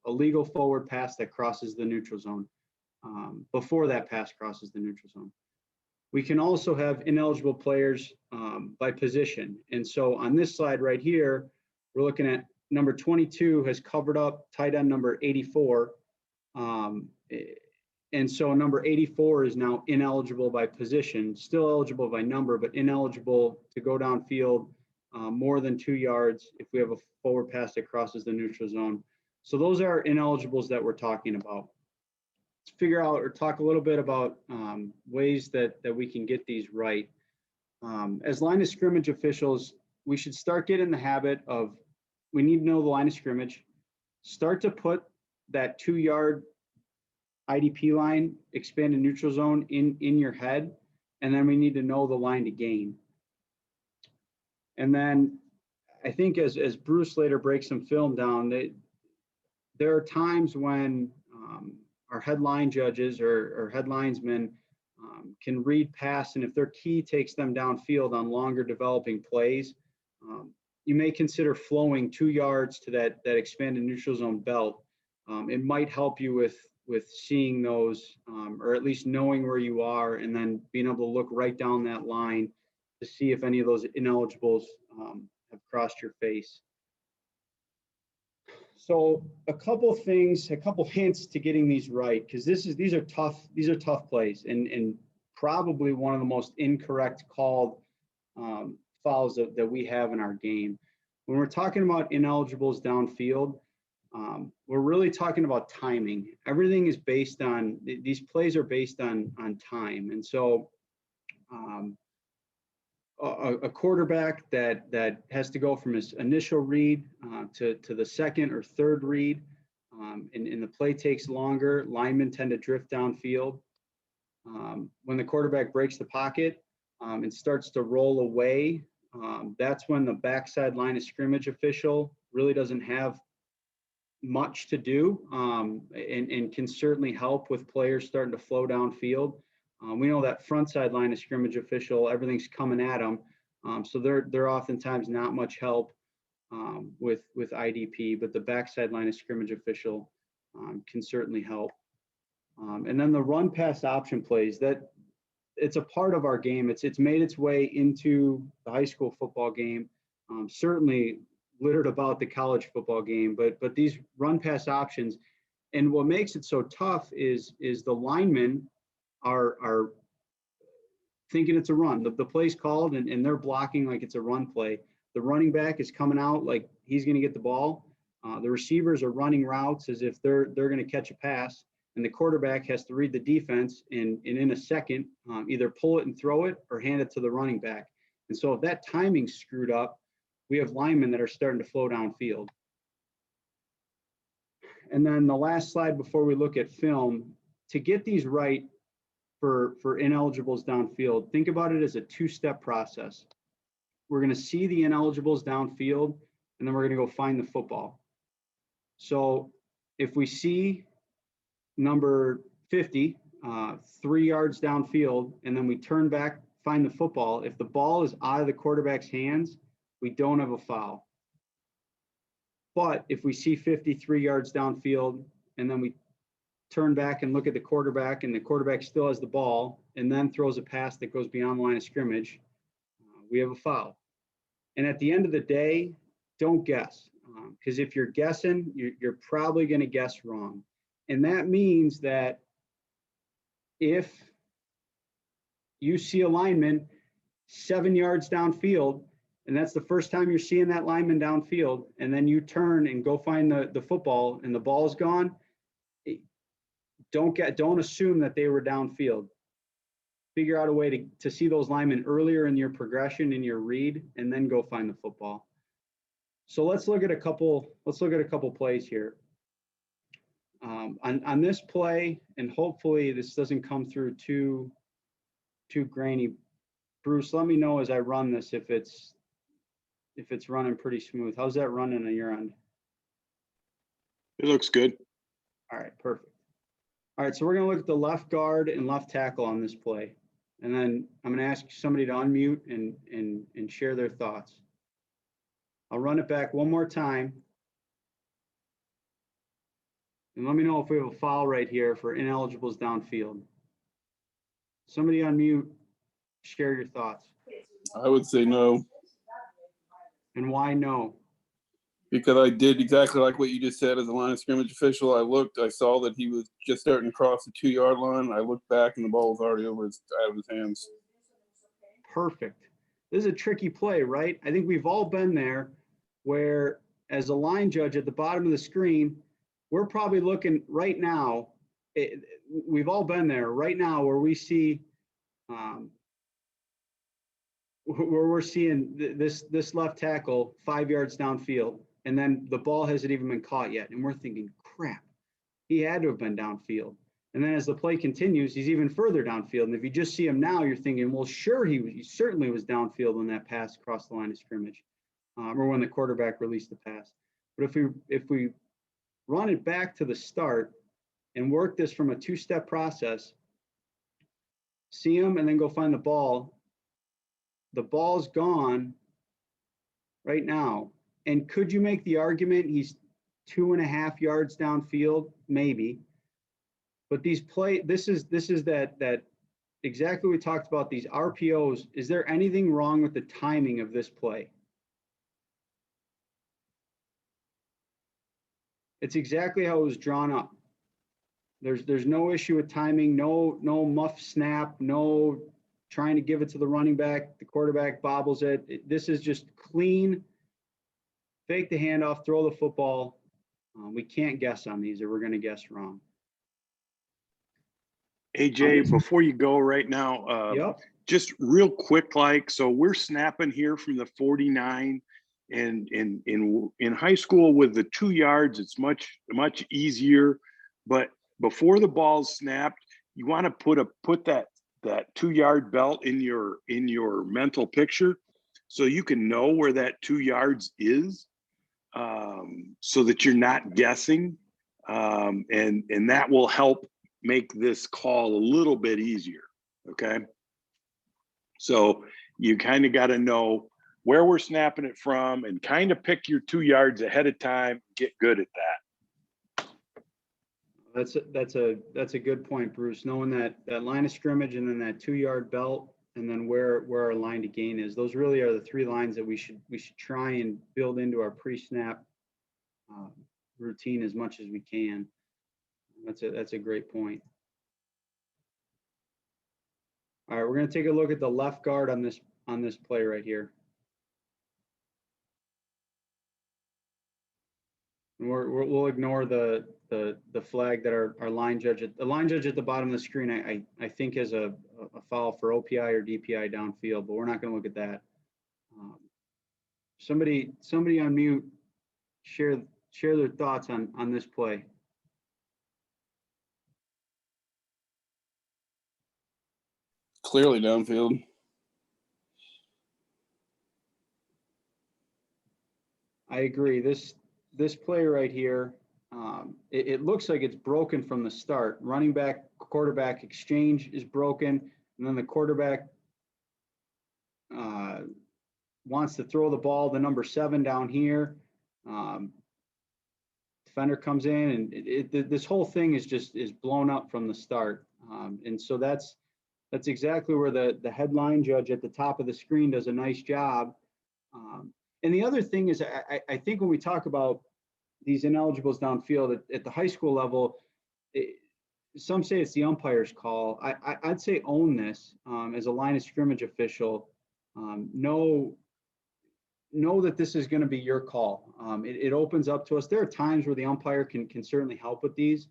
E: a legal forward pass that crosses the neutral zone, before that pass crosses the neutral zone. We can also have ineligible players by position. And so on this slide right here, we're looking at number 22 has covered up tight end number 84. And so number 84 is now ineligible by position, still eligible by number, but ineligible to go downfield more than 2 yards if we have a forward pass that crosses the neutral zone. So those are ineligibles that we're talking about. Let's figure out or talk a little bit about ways that we can get these right. As line of scrimmage officials, we should start getting the habit of, we need to know the line of scrimmage, start to put that 2 yard IDP line, expanded neutral zone in your head, and then we need to know the line to gain. And then I think as Bruce later breaks some film down, there are times when our headline judges or head linesmen can read pass, and if their key takes them downfield on longer developing plays, you may consider flowing 2 yards to that expanded neutral zone belt. It might help you with seeing those, or at least knowing where you are, and then being able to look right down that line to see if any of those ineligibles have crossed your face. So a couple things, a couple hints to getting these right, because these are tough plays, and probably one of the most incorrect called fouls that we have in our game. When we're talking about ineligibles downfield, we're really talking about timing. Everything is based on, these plays are based on time. And so a quarterback that has to go from his initial read to the second or third read, and the play takes longer, linemen tend to drift downfield. When the quarterback breaks the pocket and starts to roll away, that's when the backside line of scrimmage official really doesn't have much to do, and can certainly help with players starting to flow downfield. We know that front side line of scrimmage official, everything's coming at them, so they're oftentimes not much help with IDP, but the backside line of scrimmage official can certainly help. And then the run pass option plays, that it's a part of our game. It's made its way into the high school football game, certainly littered about the college football game, but these run pass options, and what makes it so tough is the linemen are thinking it's a run. The play's called and they're blocking like it's a run play. The running back is coming out like he's going to get the ball. The receivers are running routes as if they're going to catch a pass, and the quarterback has to read the defense and in a second either pull it and throw it or hand it to the running back. And so if that timing's screwed up, we have linemen that are starting to flow downfield. And then the last slide before we look at film, to get these right for ineligibles downfield, think about it as a 2-step process. We're going to see the ineligibles downfield, and then we're going to go find the football. So if we see number 50, 3 yards downfield, and then we turn back, find the football, if the ball is out of the quarterback's hands, we don't have a foul. But if we see 53 yards downfield and then we turn back and look at the quarterback and the quarterback still has the ball and then throws a pass that goes beyond the line of scrimmage, we have a foul. And at the end of the day, don't guess. Because if you're guessing, you're probably going to guess wrong. And that means that if you see a lineman 7 yards downfield, and that's the first time you're seeing that lineman downfield, and then you turn and go find the football and the ball is gone, don't assume that they were downfield. Figure out a way to see those linemen earlier in your progression, in your read, and then go find the football. So let's look at a couple plays here. On this play, and hopefully this doesn't come through too grainy. Bruce, let me know as I run this if it's running pretty smooth. How's that running on your end?
F: It looks good.
E: All right, perfect. All right, so we're gonna look at the left guard and left tackle on this play. And then I'm gonna ask somebody to unmute and share their thoughts. I'll run it back one more time. And let me know if we have a foul right here for ineligibles downfield. Somebody unmute, share your thoughts.
H: I would say no,
E: And why no?
H: because I did exactly like what you just said as a line of scrimmage official. I looked, I saw that he was just starting to cross the 2-yard line. I looked back and the ball was already out of his hands.
E: Perfect. This is a tricky play, right? I think we've all been there where as a line judge at the bottom of the screen, we're probably looking right now, we've all been there right now where we see, where we're seeing this left tackle 5 yards downfield, and then the ball hasn't even been caught yet. And we're thinking, crap, he had to have been downfield. And then as the play continues, he's even further downfield. And if you just see him now, you're thinking, well, sure, he certainly was downfield when that pass crossed the line of scrimmage, or when the quarterback released the pass. But if we run it back to the start and work this from a 2-step process, see him and then go find the ball. The ball's gone right now. And could you make the argument he's 2.5 yards downfield? Maybe. But this is that exactly what we talked about, these RPOs. Is there anything wrong with the timing of this play? It's exactly how it was drawn up. There's no issue with timing, no muff snap, no trying to give it to the running back, the quarterback bobbles it. This is just clean, fake the handoff, throw the football. We can't guess on these or we're gonna guess wrong.
F: AJ, before you go right now,
E: Yep.
F: just real quick, so we're snapping here from the 49, and in high school with the 2 yards, it's much easier. But before the ball's snapped, you want to put that 2-yard belt in your mental picture, so you can know where that 2 yards is, so that you're not guessing, and that will help make this call a little bit easier. Okay, so you kind of got to know where we're snapping it from and kind of pick your 2 yards ahead of time. Get good at that.
E: That's a good point, Bruce. Knowing that line of scrimmage and then that 2-yard belt and then where our line to gain is. Those really are the 3 lines that we should try and build into our pre-snap routine as much as we can. That's a great point. All right, we're going to take a look at the left guard on this play right here. And we'll ignore the flag that our line judge at the bottom of the screen I think has a foul for OPI or DPI downfield, but we're not going to look at that. Somebody on mute, share their thoughts on this play.
H: Clearly downfield.
E: I agree. This play right here, it looks like it's broken from the start. Running back quarterback exchange is broken, and then the quarterback wants to throw the ball, the number 7 down here. defender comes in, and this whole thing is blown up from the start. And so that's exactly where the headline judge at the top of the screen does a nice job. And the other thing is, I think when we talk about these ineligibles downfield at the high school level, some say it's the umpire's call. I'd say own this as a line of scrimmage official. Know that this is going to be your call. It opens up to us. There are times where the umpire can certainly help with these.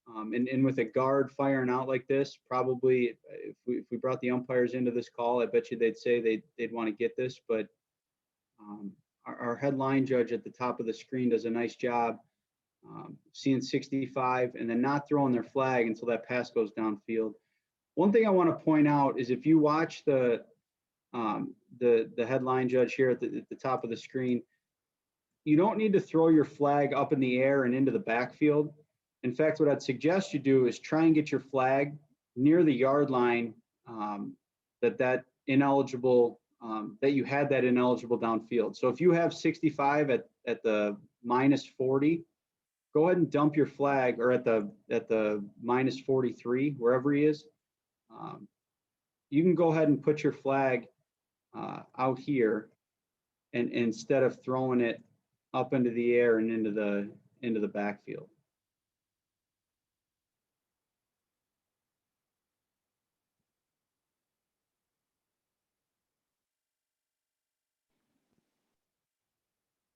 E: And with a guard firing out like this, probably if we brought the umpires into this call, I bet you they'd say they'd want to get this. But our headline judge at the top of the screen does a nice job seeing 65 and then not throwing their flag until that pass goes downfield. One thing I want to point out is if you watch the headline judge here at the top of the screen, you don't need to throw your flag up in the air and into the backfield. In fact, what I'd suggest you do is try and get your flag near the yard line that ineligible, that you had that ineligible downfield. So if you have 65 at the -40, go ahead and dump your flag, or at the -43, wherever he is. You can go ahead and put your flag out here, and instead of throwing it up into the air and into the backfield.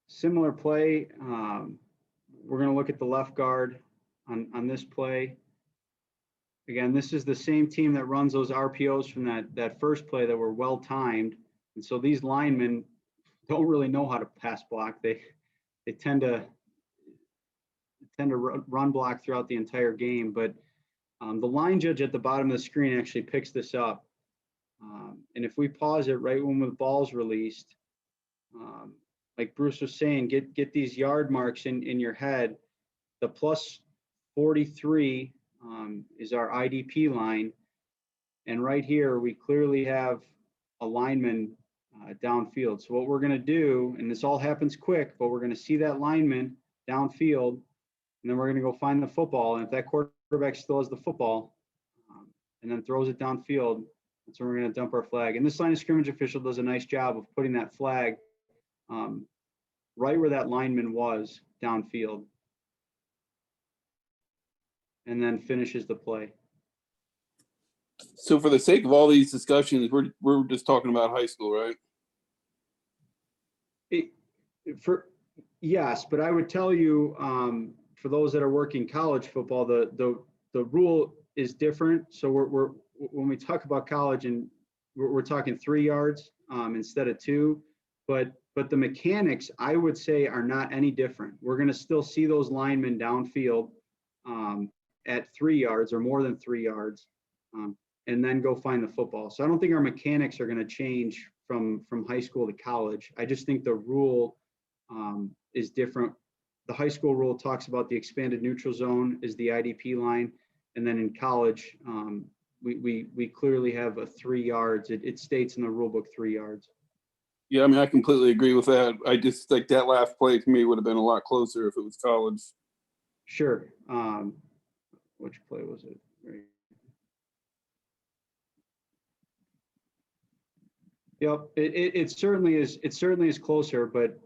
E: Similar play. We're going to look at the left guard on this play. Again, this is the same team that runs those RPOs from that first play that were well timed. And so these linemen don't really know how to pass block. They tend to run block throughout the entire game. But the line judge at the bottom of the screen actually picks this up. And if we pause it right when the ball's released, like Bruce was saying, get these yard marks in your head. The +43 is our IDP line. And right here, we clearly have a lineman downfield. So what we're going to do, and this all happens quick, but we're going to see that lineman downfield, and then we're going to go find the football. And if that quarterback still has the football and then throws it downfield, that's when we're going to dump our flag. And this line of scrimmage official does a nice job of putting that flag right where that lineman was downfield, and then finishes the play.
H: So for the sake of all these discussions, we're just talking about high school, right?
E: Yes, but I would tell you, for those that are working college football, the rule is different. So when we talk about college, and we're talking 3 yards instead of 2, but the mechanics, I would say, are not any different. We're going to still see those linemen downfield at 3 yards or more than 3 yards, and then go find the football. So I don't think our mechanics are going to change from high school to college. I just think the rule is different. The high school rule talks about the expanded neutral zone is the IDP line, and then in college, we clearly have a 3 yards. It states in the rule book 3 yards.
H: Yeah, I mean, I completely agree with that. I just think that last play to me would have been a lot closer if it was college.
E: Sure. Which play was it? Right. Yep. It certainly is. It certainly is closer, but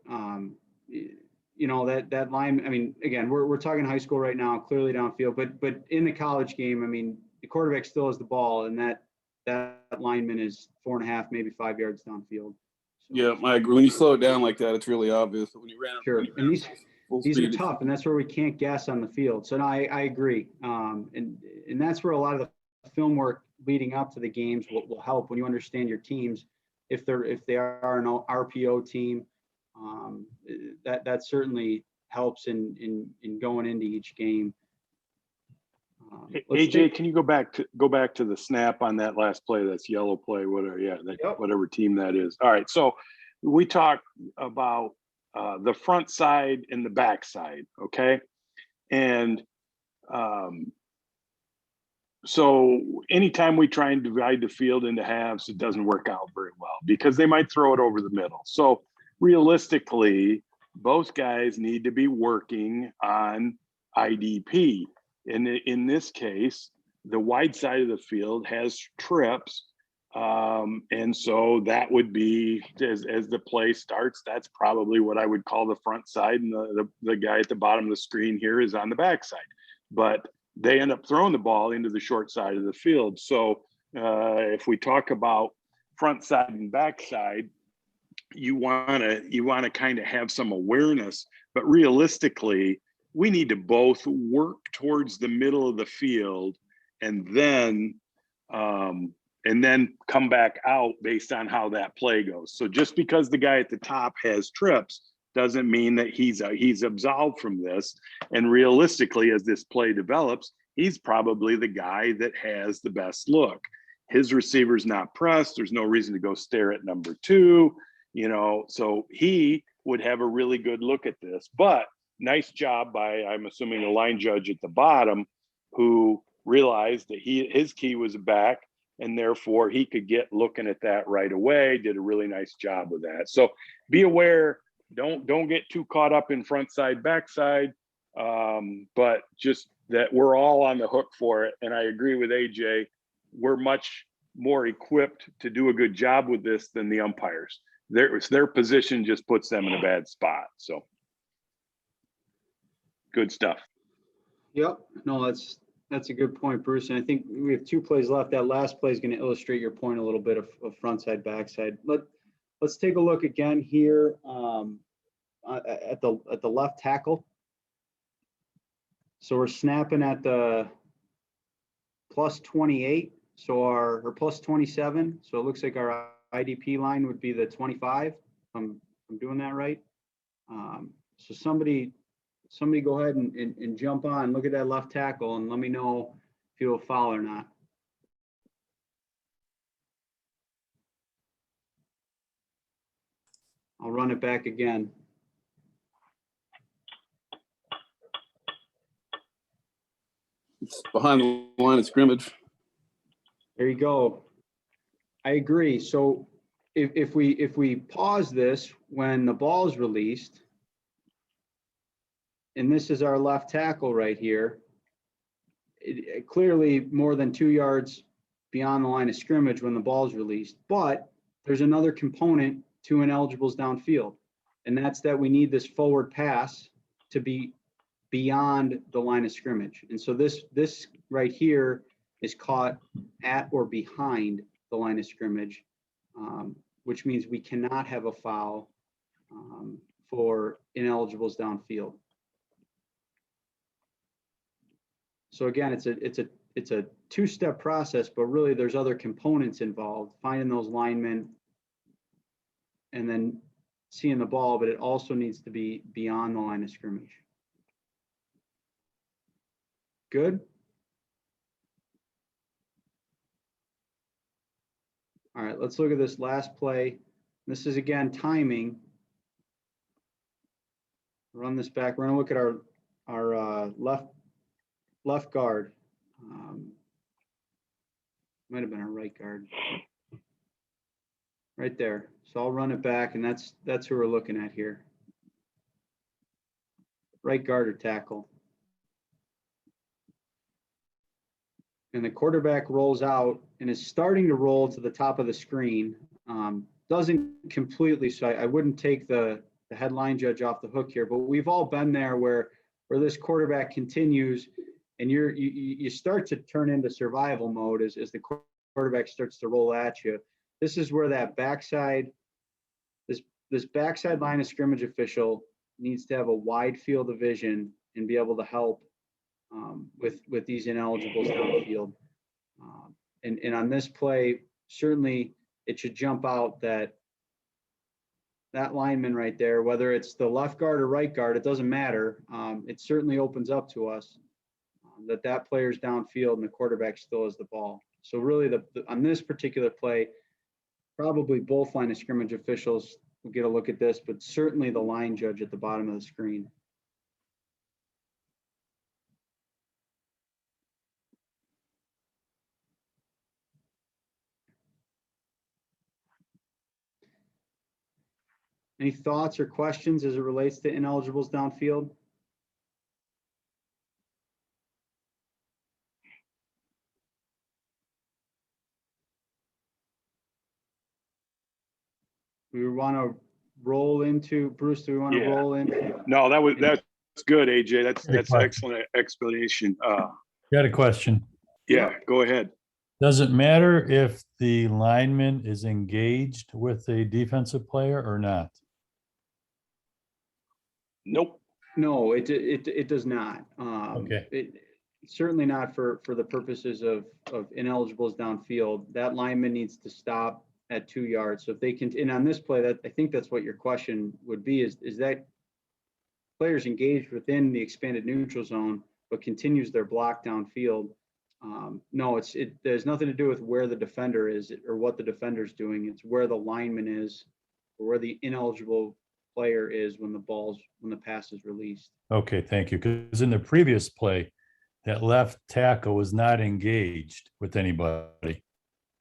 E: you know, that line. I mean, again, we're talking high school right now, clearly downfield, but in the college game, I mean, the quarterback still has the ball, and that lineman is 4.5, maybe 5 yards downfield. So,
H: yeah, I agree. When you slow it down like that, it's really obvious. But when you ran,
E: sure. And these are tough, and that's where we can't guess on the field. So no, I agree. And that's where a lot of the film work leading up to the games will help when you understand your teams. If they are an RPO team, that certainly helps in going into each game.
F: AJ, can you go back to the snap on that last play? That's yellow play, whatever. Yeah,
E: Yep.
F: Whatever team that is. All right. So we talked about the front side and the back side. Okay. And so anytime we try and divide the field into halves, it doesn't work out very well because they might throw it over the middle. So realistically, both guys need to be working on IDP. In this case, the wide side of the field has trips. And so that would be, as the play starts, that's probably what I would call the front side. And the guy at the bottom of the screen here is on the back side. But they end up throwing the ball into the short side of the field. So if we talk about front side and back side, you want to kind of have some awareness, but realistically, we need to both work towards the middle of the field and then come back out based on how that play goes. So just because the guy at the top has trips doesn't mean that he's absolved from this. And realistically, as this play develops, he's probably the guy that has the best look. His receiver's not pressed. There's no reason to go stare at number 2, so he would have a really good look at this. But nice job by, I'm assuming, the line judge at the bottom, who realized that his key was back, and therefore he could get looking at that right away. Did a really nice job with that. So be aware, don't get too caught up in front side, back side, but just that we're all on the hook for it. And I agree with AJ, we're much more equipped to do a good job with this than the umpires. Their position just puts them in a bad spot. So good stuff.
E: Yep. No, that's a good point, Bruce. And I think we have 2 plays left. That last play is going to illustrate your point a little bit of front side, back side. Let's take a look again here at the left tackle. So we're snapping at the plus 28. So or plus 27. So it looks like our IDP line would be the 25. I'm doing that right. So somebody go ahead and jump on, look at that left tackle, and let me know if you'll foul or not. I'll run it back again.
H: It's behind the line of scrimmage.
E: There you go. I agree. So if we pause this when the ball is released, and this is our left tackle right here, it clearly more than 2 yards beyond the line of scrimmage when the ball is released. But there's another component to ineligibles downfield, and that's that we need this forward pass to be beyond the line of scrimmage. And so this right here is caught at or behind the line of scrimmage, which means we cannot have a foul for ineligibles downfield. So again, it's a 2-step process, but really there's other components involved, finding those linemen and then seeing the ball, but it also needs to be beyond the line of scrimmage. Good. All right, let's look at this last play. This is again timing. Run this back. We're gonna look at our left guard. Might have been our right guard. Right there. So I'll run it back, and that's who we're looking at here. Right guard or tackle. And the quarterback rolls out and is starting to roll to the top of the screen. Doesn't completely, so I wouldn't take the headline judge off the hook here, but we've all been there where this quarterback continues and you start to turn into survival mode as the quarterback starts to roll at you. This is where that backside, this backside line of scrimmage official needs to have a wide field of vision and be able to help with these ineligibles downfield. And on this play, certainly it should jump out that lineman right there, whether it's the left guard or right guard, it doesn't matter. It certainly opens up to us that player's downfield and the quarterback still has the ball. So really on this particular play, probably both line of scrimmage officials will get a look at this, but certainly the line judge at the bottom of the screen. Any thoughts or questions as it relates to ineligibles downfield? We want to roll into, Bruce, do we want to
F: Yeah.
E: roll into?
F: No, that's good, AJ. That's
I: question.
F: excellent explanation.
I: Got a question.
F: Yeah, go ahead.
I: Does it matter if the lineman is engaged with a defensive player or not?
F: Nope.
E: No, it does not.
I: Okay.
E: It certainly not for the purposes of ineligibles downfield. That lineman needs to stop at 2 yards. So if they can, and on this play, that I think that's what your question would be, is that players engaged within the expanded neutral zone, but continues their block downfield. No, there's nothing to do with where the defender is or what the defender's doing. It's where the lineman is or where the ineligible player is when the pass is released.
I: Okay, thank you. Because in the previous play, that left tackle was not engaged with anybody.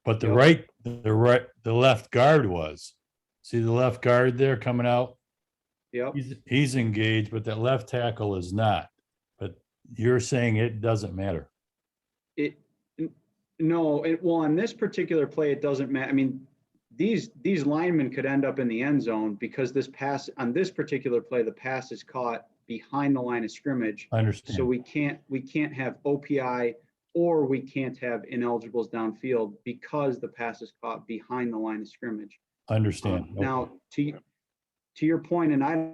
I: But the
E: Yep.
I: left guard was. See the left guard there coming out?
E: Yep.
I: He's engaged, but that left tackle is not. But you're saying it doesn't matter.
E: Well, on this particular play, it doesn't matter. I mean, these linemen could end up in the end zone because this pass on this particular play, the pass is caught behind the line of scrimmage.
I: I understand.
E: So we can't have OPI or we can't have ineligibles downfield because the pass is caught behind the line of scrimmage.
I: I understand.
E: Now, to your point, and I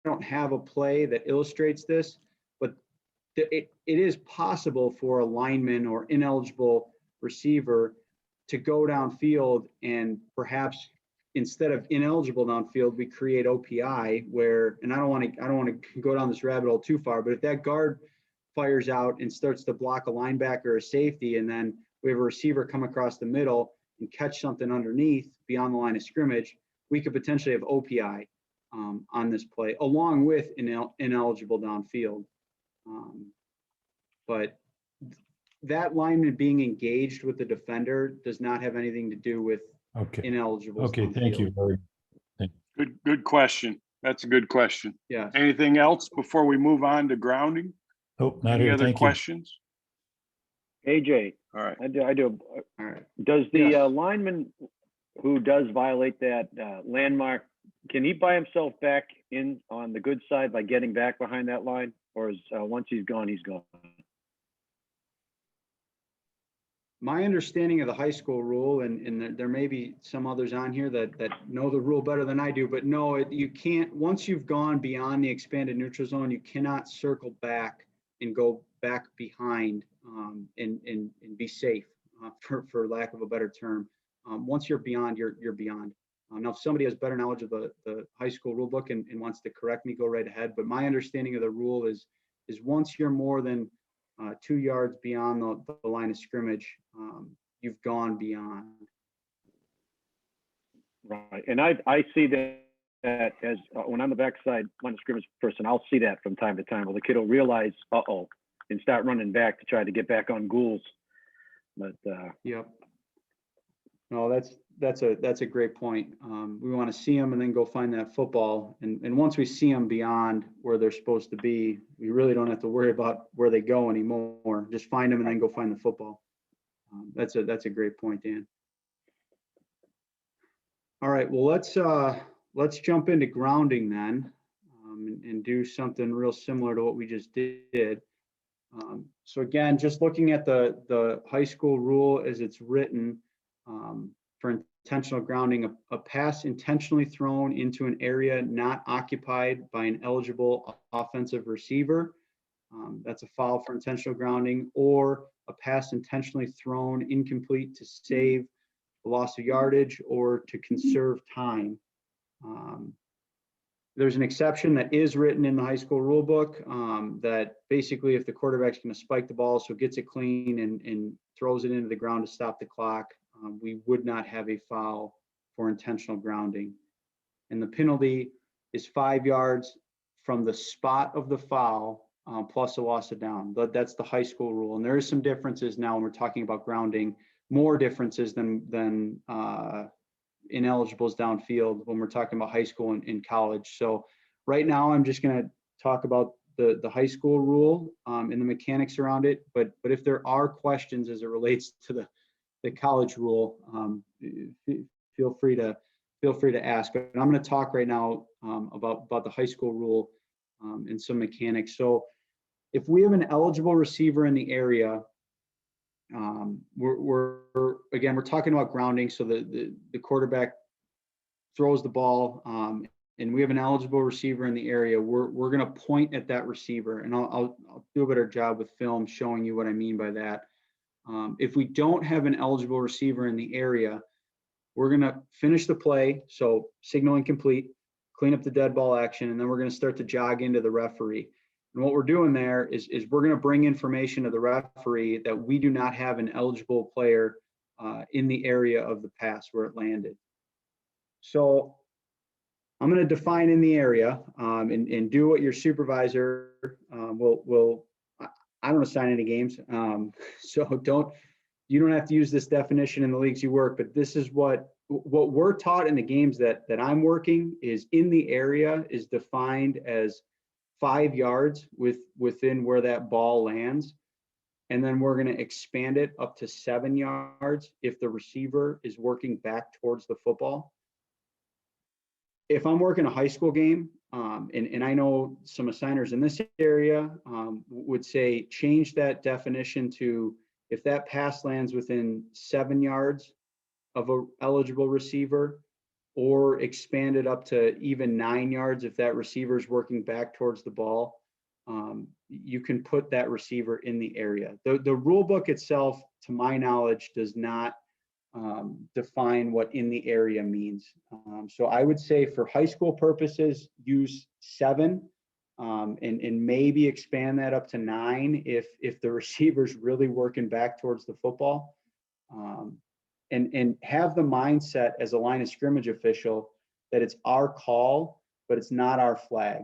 E: don't have a play that illustrates this, but it is possible for a lineman or ineligible receiver to go downfield and perhaps instead of ineligible downfield, we create OPI where, and I don't want to go down this rabbit hole too far, but if that guard fires out and starts to block a linebacker or a safety, and then we have a receiver come across the middle and catch something underneath beyond the line of scrimmage, we could potentially have OPI on this play, along with ineligible downfield. But that lineman being engaged with the defender does not have anything to do with ineligible.
I: Okay, thank you.
F: Good question. That's a good question.
E: Yeah.
F: Anything else before we move on to grounding?
I: Nope, not
F: Any
I: here.
F: other
I: Thank you.
F: questions?
A: AJ,
F: All right.
A: I do.
E: All right.
A: Does the
E: Yes.
A: lineman who does violate that landmark, can he buy himself back in on the good side by getting back behind that line? Or is once he's gone, he's gone?
E: My understanding of the high school rule, and there may be some others on here that know the rule better than I do, but no, you can't, once you've gone beyond the expanded neutral zone, you cannot circle back and go back behind and be safe, for lack of a better term. Once you're beyond, you're beyond. Now, if somebody has better knowledge of the high school rule book and wants to correct me, go right ahead. But my understanding of the rule is once you're more than 2 yards beyond the line of scrimmage, you've gone beyond.
A: Right, and I see that as when I'm the backside line of scrimmage person, I'll see that from time to time. Well, the kid will realize, and start running back to try to get back on ghouls. But
E: Yep. No, that's a great point. We want to see them and then go find that football. And once we see them beyond where they're supposed to be, we really don't have to worry about where they go anymore. Just find them and then go find the football. That's a great point, Dan. All right, well, let's jump into grounding then, and do something real similar to what we just did. So again, just looking at the high school rule as it's written, for intentional grounding, a pass intentionally thrown into an area not occupied by an eligible offensive receiver, that's a foul for intentional grounding, or a pass intentionally thrown incomplete to save the loss of yardage or to conserve time. There's an exception that is written in the high school rule book, that basically if the quarterback's going to spike the ball, so gets it clean and throws it into the ground to stop the clock, we would not have a foul for intentional grounding. And the penalty is 5 yards from the spot of the foul, plus a loss of down. But that's the high school rule. And there is some differences now when we're talking about grounding, more differences than ineligibles downfield when we're talking about high school and college. So right now, I'm just going to talk about the high school rule and the mechanics around it. But if there are questions as it relates to the college rule, feel free to ask. But I'm going to talk right now about the high school rule and some mechanics. So if we have an eligible receiver in the area, we're talking about grounding. So the quarterback throws the ball, and we have an eligible receiver in the area. We're going to point at that receiver, and I'll do a better job with film showing you what I mean by that. If we don't have an eligible receiver in the area, we're going to finish the play. So signal incomplete, clean up the dead ball action, and then we're going to start to jog into the referee. And what we're doing there is we're going to bring information to the referee that we do not have an eligible player in the area of the pass where it landed. So I'm going to define in the area and do what your supervisor will. I don't assign any games, so you don't have to use this definition in the leagues you work. But this is what we're taught in the games that I'm working is in the area is defined as 5 yards within where that ball lands. And then we're going to expand it up to 7 yards if the receiver is working back towards the football. If I'm working a high school game, and I know some assigners in this area would say change that definition to if that pass lands within 7 yards of an eligible receiver, or expand it up to even 9 yards if that receiver is working back towards the ball. You can put that receiver in the area. The rule book itself, to my knowledge, does not define what in the area means. So I would say for high school purposes, use 7 and maybe expand that up to 9 if the receiver's really working back towards the football. And have the mindset as a line of scrimmage official that it's our call, but it's not our flag.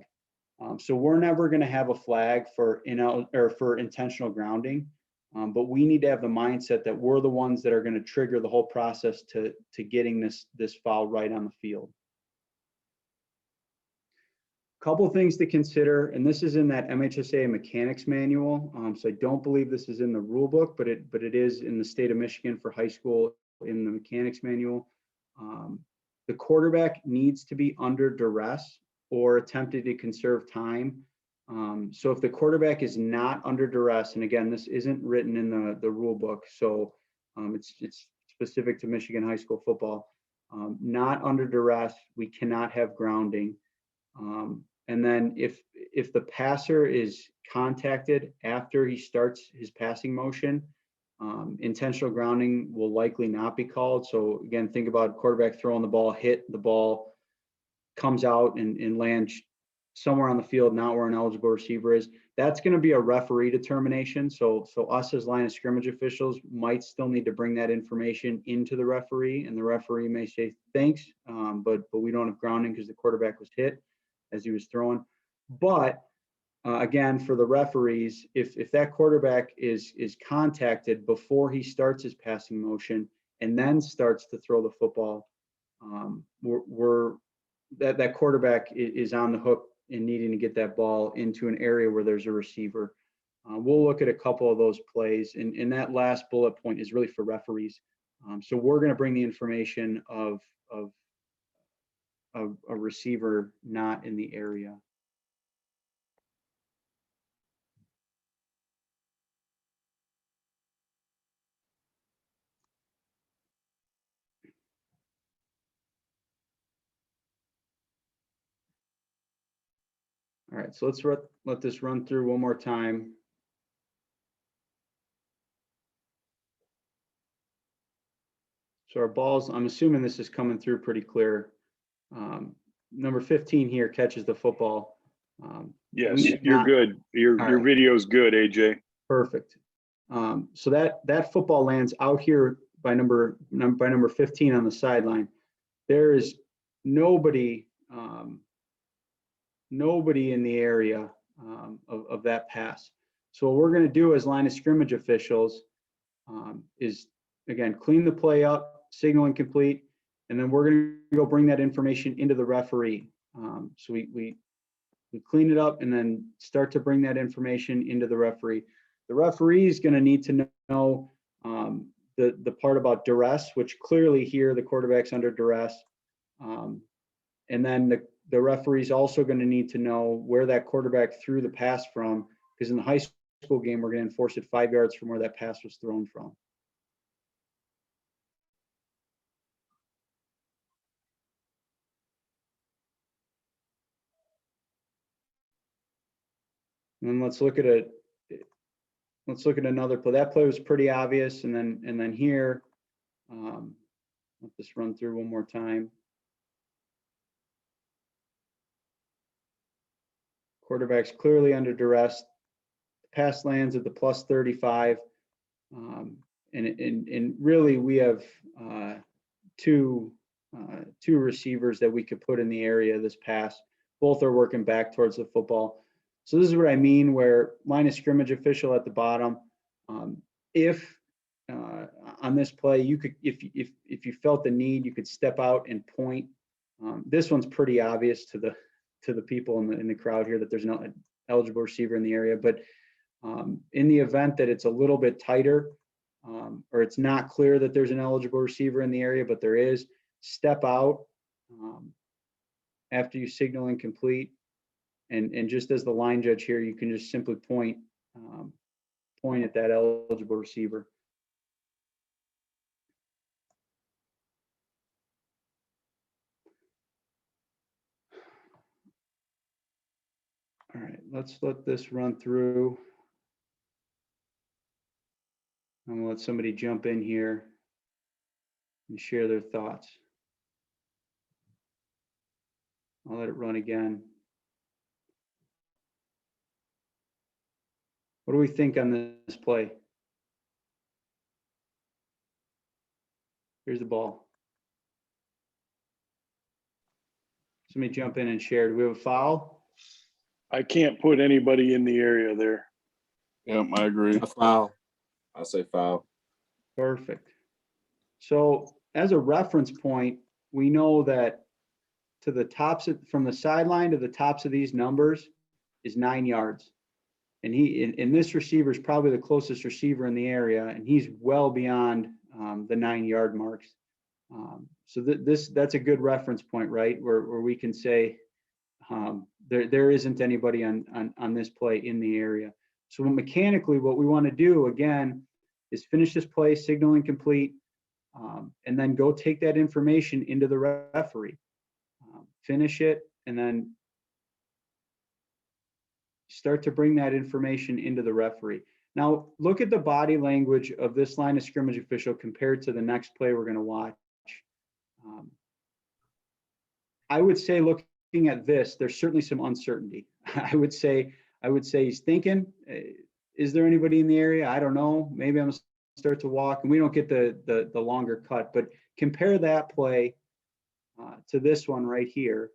E: So we're never going to have a flag for intentional grounding, but we need to have the mindset that we're the ones that are going to trigger the whole process to getting this foul right on the field. Couple things to consider, and this is in that MHSA mechanics manual. So I don't believe this is in the rule book, but it is in the state of Michigan for high school in the mechanics manual. The quarterback needs to be under duress or attempted to conserve time. So if the quarterback is not under duress, and again, this isn't written in the rule book, so it's specific to Michigan high school football, not under duress, we cannot have grounding. And then if the passer is contacted after he starts his passing motion, intentional grounding will likely not be called. So again, think about quarterback throwing the ball, hit the ball, comes out and lands somewhere on the field, not where an eligible receiver is. That's going to be a referee determination. So us as line of scrimmage officials might still need to bring that information into the referee, and the referee may say thanks, but we don't have grounding because the quarterback was hit as he was throwing. But again, for the referees, if that quarterback is contacted before he starts his passing motion and then starts to throw the football, that quarterback is on the hook in needing to get that ball into an area where there's a receiver. We'll look at a couple of those plays, and that last bullet point is really for referees. So we're going to bring the information of a receiver not in the area. All right, so let's let this run through one more time. So our balls, I'm assuming this is coming through pretty clear. Number 15 here catches the football.
F: Yes, you're good. Your video's good, AJ.
E: Perfect. So that football lands out here by number 15 on the sideline. There is nobody in the area of that pass. So what we're going to do as line of scrimmage officials is, again, clean the play up, signal incomplete, And then we're going to go bring that information into the referee. So we clean it up and then start to bring that information into the referee. The referee is going to need to know the part about duress, which clearly here the quarterback's under duress. And then the referee's also going to need to know where that quarterback threw the pass from, because in the high school game, we're going to enforce it 5 yards from where that pass was thrown from. And then let's look at another play. That play was pretty obvious. And then here, let this run through one more time. Quarterback's clearly under duress. Pass lands at the plus 35. And really we have two receivers that we could put in the area this pass. Both are working back towards the football. So this is what I mean, where line of scrimmage official at the bottom. If on this play, you could, if you felt the need, you could step out and point. This one's pretty obvious to the people in the crowd here that there's no eligible receiver in the area. But in the event that it's a little bit tighter, or it's not clear that there's an eligible receiver in the area, but there is, step out after you signal incomplete. And just as the line judge here, you can just simply point at that eligible receiver. All right, let's let this run through. I'm gonna let somebody jump in here and share their thoughts. I'll let it run again. What do we think on this play? Here's the ball. Somebody jump in and share. Do we have a foul?
F: I can't put anybody in the area there.
H: Yep, I agree.
G: A foul. I'll say foul.
E: Perfect. So as a reference point, we know that to the tops from the sideline to the tops of these numbers is 9 yards. And this receiver is probably the closest receiver in the area, and he's well beyond the 9 yard marks. So that's a good reference point, right? Where we can say there isn't anybody on this play in the area. So mechanically, what we want to do again is finish this play, signal incomplete, and then go take that information into the referee. Finish it, and then start to bring that information into the referee. Now, look at the body language of this line of scrimmage official compared to the next play we're going to watch. I would say, looking at this, there's certainly some uncertainty. I would say he's thinking, is there anybody in the area? I don't know. Maybe I'm going to start to walk, and we don't get the longer cut. But compare that play to this one right here.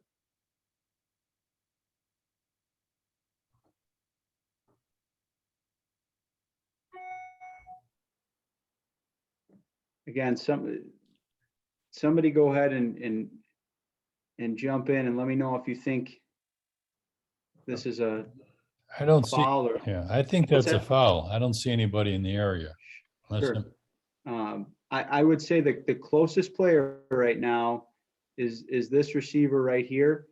E: Again, somebody go ahead and jump in and let me know if you think this is a
I: I don't see,
E: foul or.
I: yeah, I think
E: What's
I: that's a
E: that?
I: foul. I don't see anybody in the area. Unless
E: Sure. I would say that the closest player right now is this receiver right here.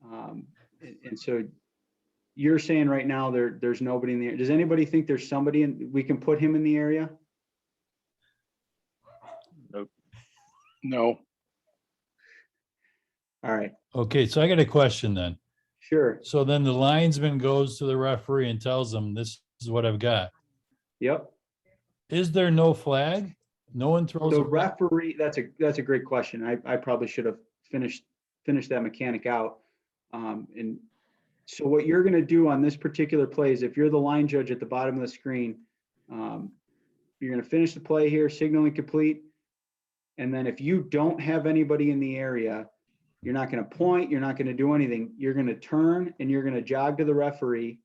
E: And so you're saying right now there's nobody in the area. Does anybody think there's somebody we can put him in the area?
F: No.
E: All right,
I: Okay, so I got a question then.
E: sure.
I: So then the linesman goes to the referee and tells him, this is what I've got.
E: Yep.
I: Is there no flag? No one throws
E: The
I: a flag?
E: referee, that's a great question. I probably should have finished that mechanic out. And so what you're going to do on this particular play is, if you're the line judge at the bottom of the screen, you're going to finish the play here, signal incomplete. And then if you don't have anybody in the area, you're not going to point, you're not going to do anything. You're going to turn and you're going to jog to the referee,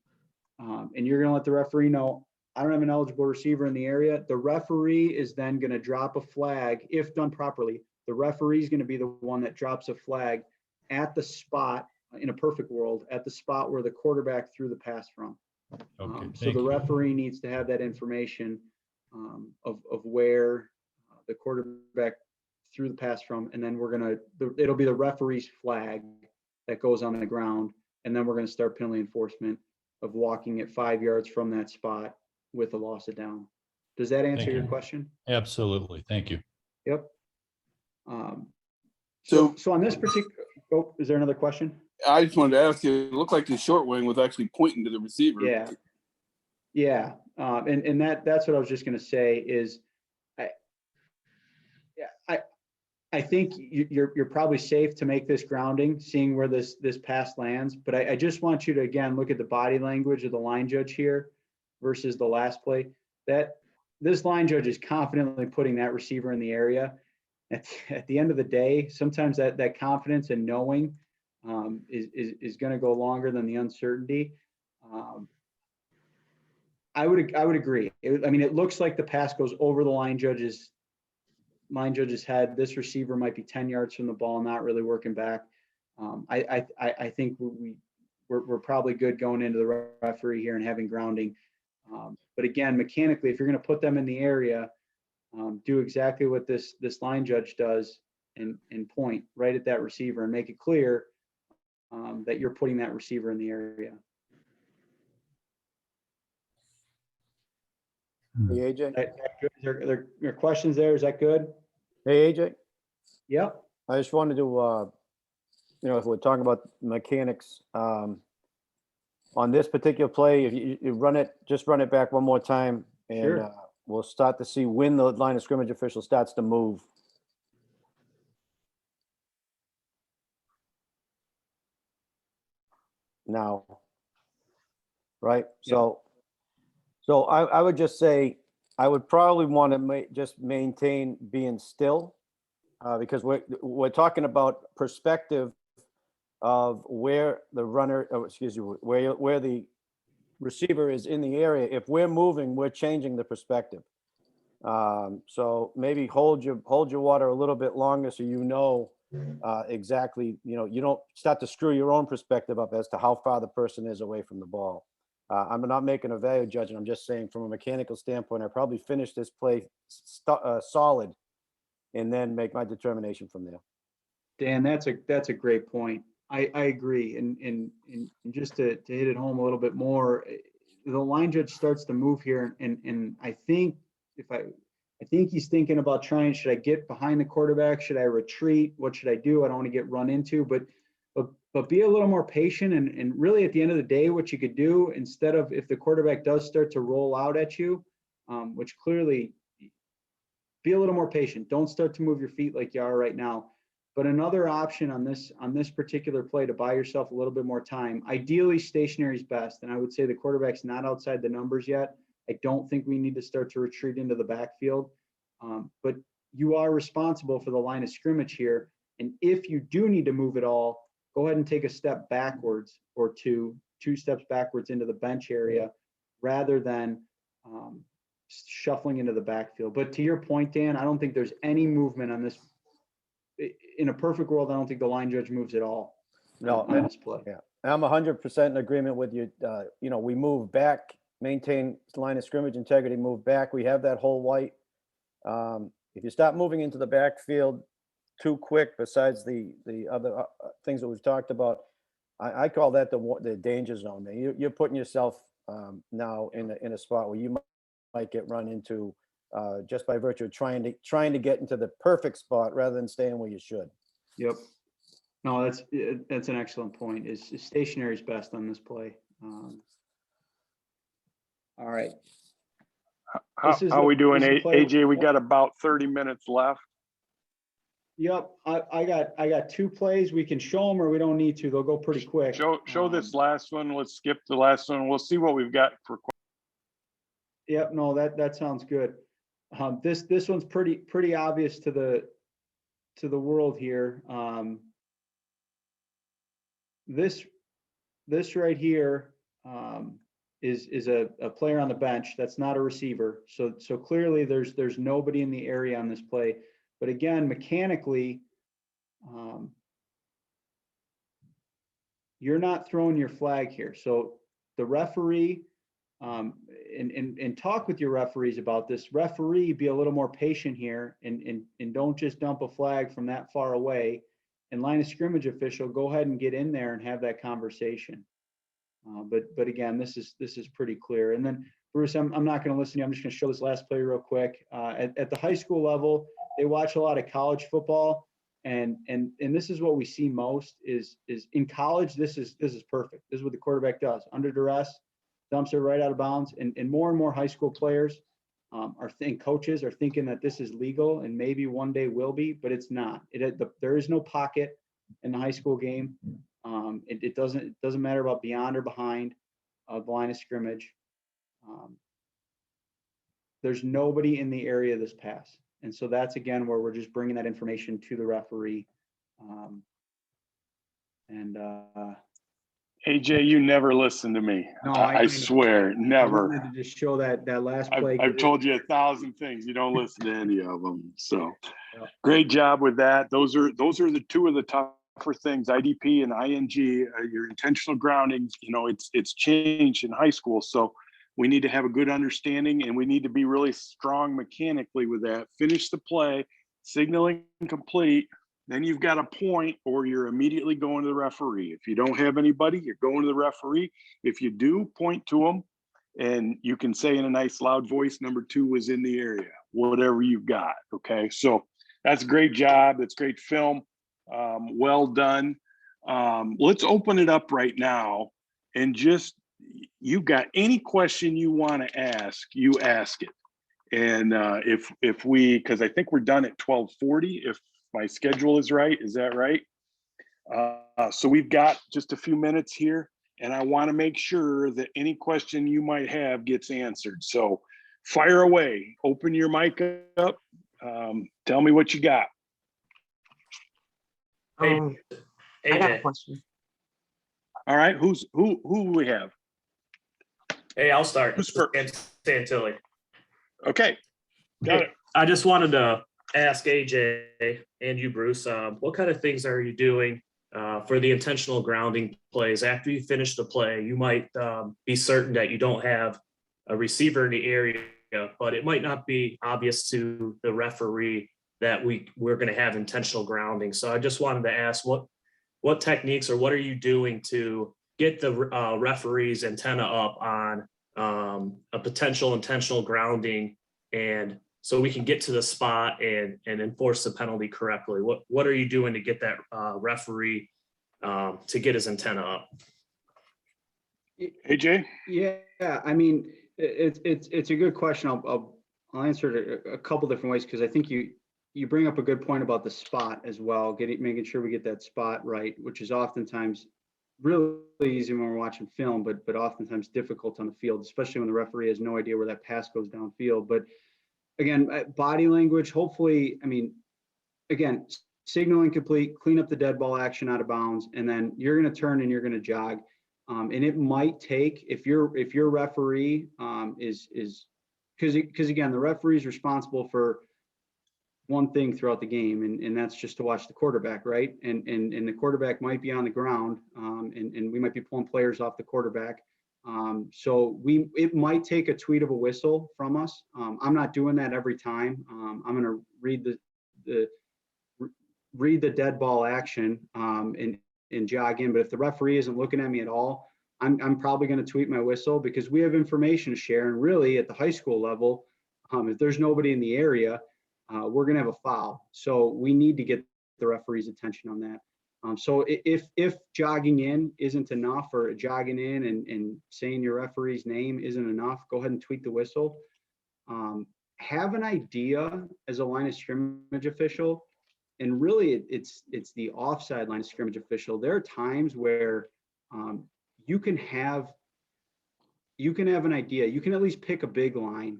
E: and you're going to let the referee know, I don't have an eligible receiver in the area. The referee is then going to drop a flag. If done properly, the referee is going to be the one that drops a flag at the spot, in a perfect world, at the spot where the quarterback threw the pass from.
I: Okay,
E: So
I: thank
E: the
I: you.
E: referee needs to have that information of where the quarterback threw the pass from, and then it'll be the referee's flag that goes on the ground, and then we're going to start penalty enforcement of walking it 5 yards from that spot with a loss of down. Does that answer
I: Thank
E: your
I: you.
E: question?
I: Absolutely. Thank you.
E: Yep. So on this particular, is there another question?
H: I just wanted to ask you, it looked like the short wing was actually pointing to the receiver.
E: Yeah. Yeah. And that's what I was just going to say is I think you're probably safe to make this grounding, seeing where this pass lands. But I just want you to, again, look at the body language of the line judge here versus the last play. That this line judge is confidently putting that receiver in the area. At the end of the day, sometimes that confidence and knowing is going to go longer than the uncertainty. I would agree. It looks like the pass goes over the line judge's head. This receiver might be 10 yards from the ball, not really working back. I think we're probably good going into the referee here and having grounding. But again, mechanically, if you're going to put them in the area, do exactly what this line judge does and point right at that receiver and make it clear that you're putting that receiver in the area.
J: Hey, AJ.
E: Are there questions there? Is that good?
J: Hey, AJ.
E: Yep.
J: I just wanted to, if we're talking about mechanics, on this particular play, if you just run it back one more time, and
E: Sure.
J: We'll start to see when the line of scrimmage official starts to move. Now, right?
E: Yeah.
J: So I would just say, I would probably want to just maintain being still, because we're talking about perspective of where the runner, where the receiver is in the area. If we're moving, we're changing the perspective. So maybe hold your water a little bit longer, so exactly, you don't start to screw your own perspective up as to how far the person is away from the ball. I'm not making a value judgment. I'm just saying from a mechanical standpoint, I probably finish this play solid and then make my determination from there.
E: Dan, that's a great point. I agree. And just to hit it home a little bit more, the line judge starts to move here. And I think I think he's thinking about should I get behind the quarterback? Should I retreat? What should I do? I don't want to get run into, but be a little more patient. And really at the end of the day, what you could do instead of, if the quarterback does start to roll out at you, which clearly, be a little more patient. Don't start to move your feet like you are right now. But another option on this particular play to buy yourself a little bit more time, ideally stationary is best. And I would say the quarterback's not outside the numbers yet. I don't think we need to start to retreat into the backfield. But you are responsible for the line of scrimmage here. And if you do need to move it all, go ahead and take a step backwards or two steps backwards into the bench area rather than shuffling into the backfield. But to your point, Dan, I don't think there's any movement on this. In a perfect world, I don't think the line judge moves at all.
J: No,
E: on this play.
J: Yeah, I'm 100% in agreement with you. We move back, maintain line of scrimmage integrity, move back. We have that whole white. If you stop moving into the backfield too quick, besides the other things that we've talked about, I call that the danger zone. You're putting yourself now in a spot where you might get run into just by virtue of trying to get into the perfect spot rather than staying where you should.
E: Yep. No, that's an excellent point. Is stationary is best on this play. All right.
F: How are we doing, AJ? We got about 30 minutes left.
E: Yep, I got two plays. We can show them, or we don't need to. They'll go pretty quick.
F: Show this last one. Let's skip the last one. We'll see what we've got for.
E: Yep, no, that sounds good. This one's pretty obvious to the world here. This right here, is a player on the bench. That's not a receiver. So clearly there's nobody in the area on this play. But again, mechanically, you're not throwing your flag here. So the referee, and talk with your referees about this. Referee, be a little more patient here and don't just dump a flag from that far away. And line of scrimmage official, go ahead and get in there and have that conversation. But again, this is pretty clear. And then Bruce, I'm not going to listen to you. I'm just going to show this last play real quick. At the high school level, they watch a lot of college football, and this is what we see most is in college. This is perfect. This is what the quarterback does under duress, dumps it right out of bounds. And more high school players coaches are thinking that this is legal and maybe one day will be, but it's not. There is no pocket in the high school game. It doesn't matter about beyond or behind the line of scrimmage. There's nobody in the area of this pass. And so that's, again, where we're just bringing that information to the referee.
F: AJ, you never listen to me.
E: No,
F: I swear,
E: I
F: never.
E: wanted to just show that last play.
F: I've told you 1,000 things. You don't listen to any of them. So
E: Yeah.
F: great job with that. Those are the two of the tougher things, IDP and ING, your intentional grounding. It's changed in high school. So we need to have a good understanding, and we need to be really strong mechanically with that. Finish the play, signaling complete. Then you've got a point, or you're immediately going to the referee. If you don't have anybody, you're going to the referee. If you do, point to them, and you can say in a nice loud voice, number 2 was in the area, whatever you've got. Okay, so that's a great job. That's great film. Well done. Let's open it up right now, and just, you got any question you want to ask, you ask it. And if we, because I think we're done at 12:40, if my schedule is right. Is that right? So we've got just a few minutes here, and I want to make sure that any question you might have gets answered. So fire away, open your mic up. Tell me what you got.
C: I got a
K: AJ.
C: question.
F: All right, who we have?
K: Hey, I'll start.
F: Who's first?
K: Santilli.
F: Okay, got it.
K: I just wanted to ask AJ and you, Bruce, what kind of things are you doing for the intentional grounding plays? After you finish the play, you might be certain that you don't have a receiver in the area, but it might not be obvious to the referee that we're going to have intentional grounding. So I just wanted to ask what techniques or what are you doing to get the referee's antenna up on a potential intentional grounding, and so we can get to the spot and enforce the penalty correctly? What are you doing to get that referee to get his antenna up?
F: AJ?
E: Yeah, I mean, it's a good question. I'll answer it a couple different ways, because I think you bring up a good point about the spot as well, making sure we get that spot right, which is oftentimes really easy when we're watching film, but oftentimes difficult on the field, especially when the referee has no idea where that pass goes downfield. But again, body language, hopefully, I mean, again, signaling complete, clean up the dead ball action out of bounds, and then you're going to turn and you're going to jog. And it might take, if your referee is because again, the referee is responsible for one thing throughout the game, and that's just to watch the quarterback, right? And the quarterback might be on the ground, and we might be pulling players off the quarterback. So it might take a tweet of a whistle from us. I'm not doing that every time. I'm going to read the dead ball action and jog in. But if the referee isn't looking at me at all, I'm probably going to tweet my whistle, because we have information to share. And really, at the high school level, if there's nobody in the area, we're going to have a foul. So we need to get the referee's attention on that. So if jogging in isn't enough, or jogging in and saying your referee's name isn't enough, go ahead and tweet the whistle. Have an idea as a line of scrimmage official, and really it's the offside line of scrimmage official. There are times where you can have an idea. You can at least pick a big line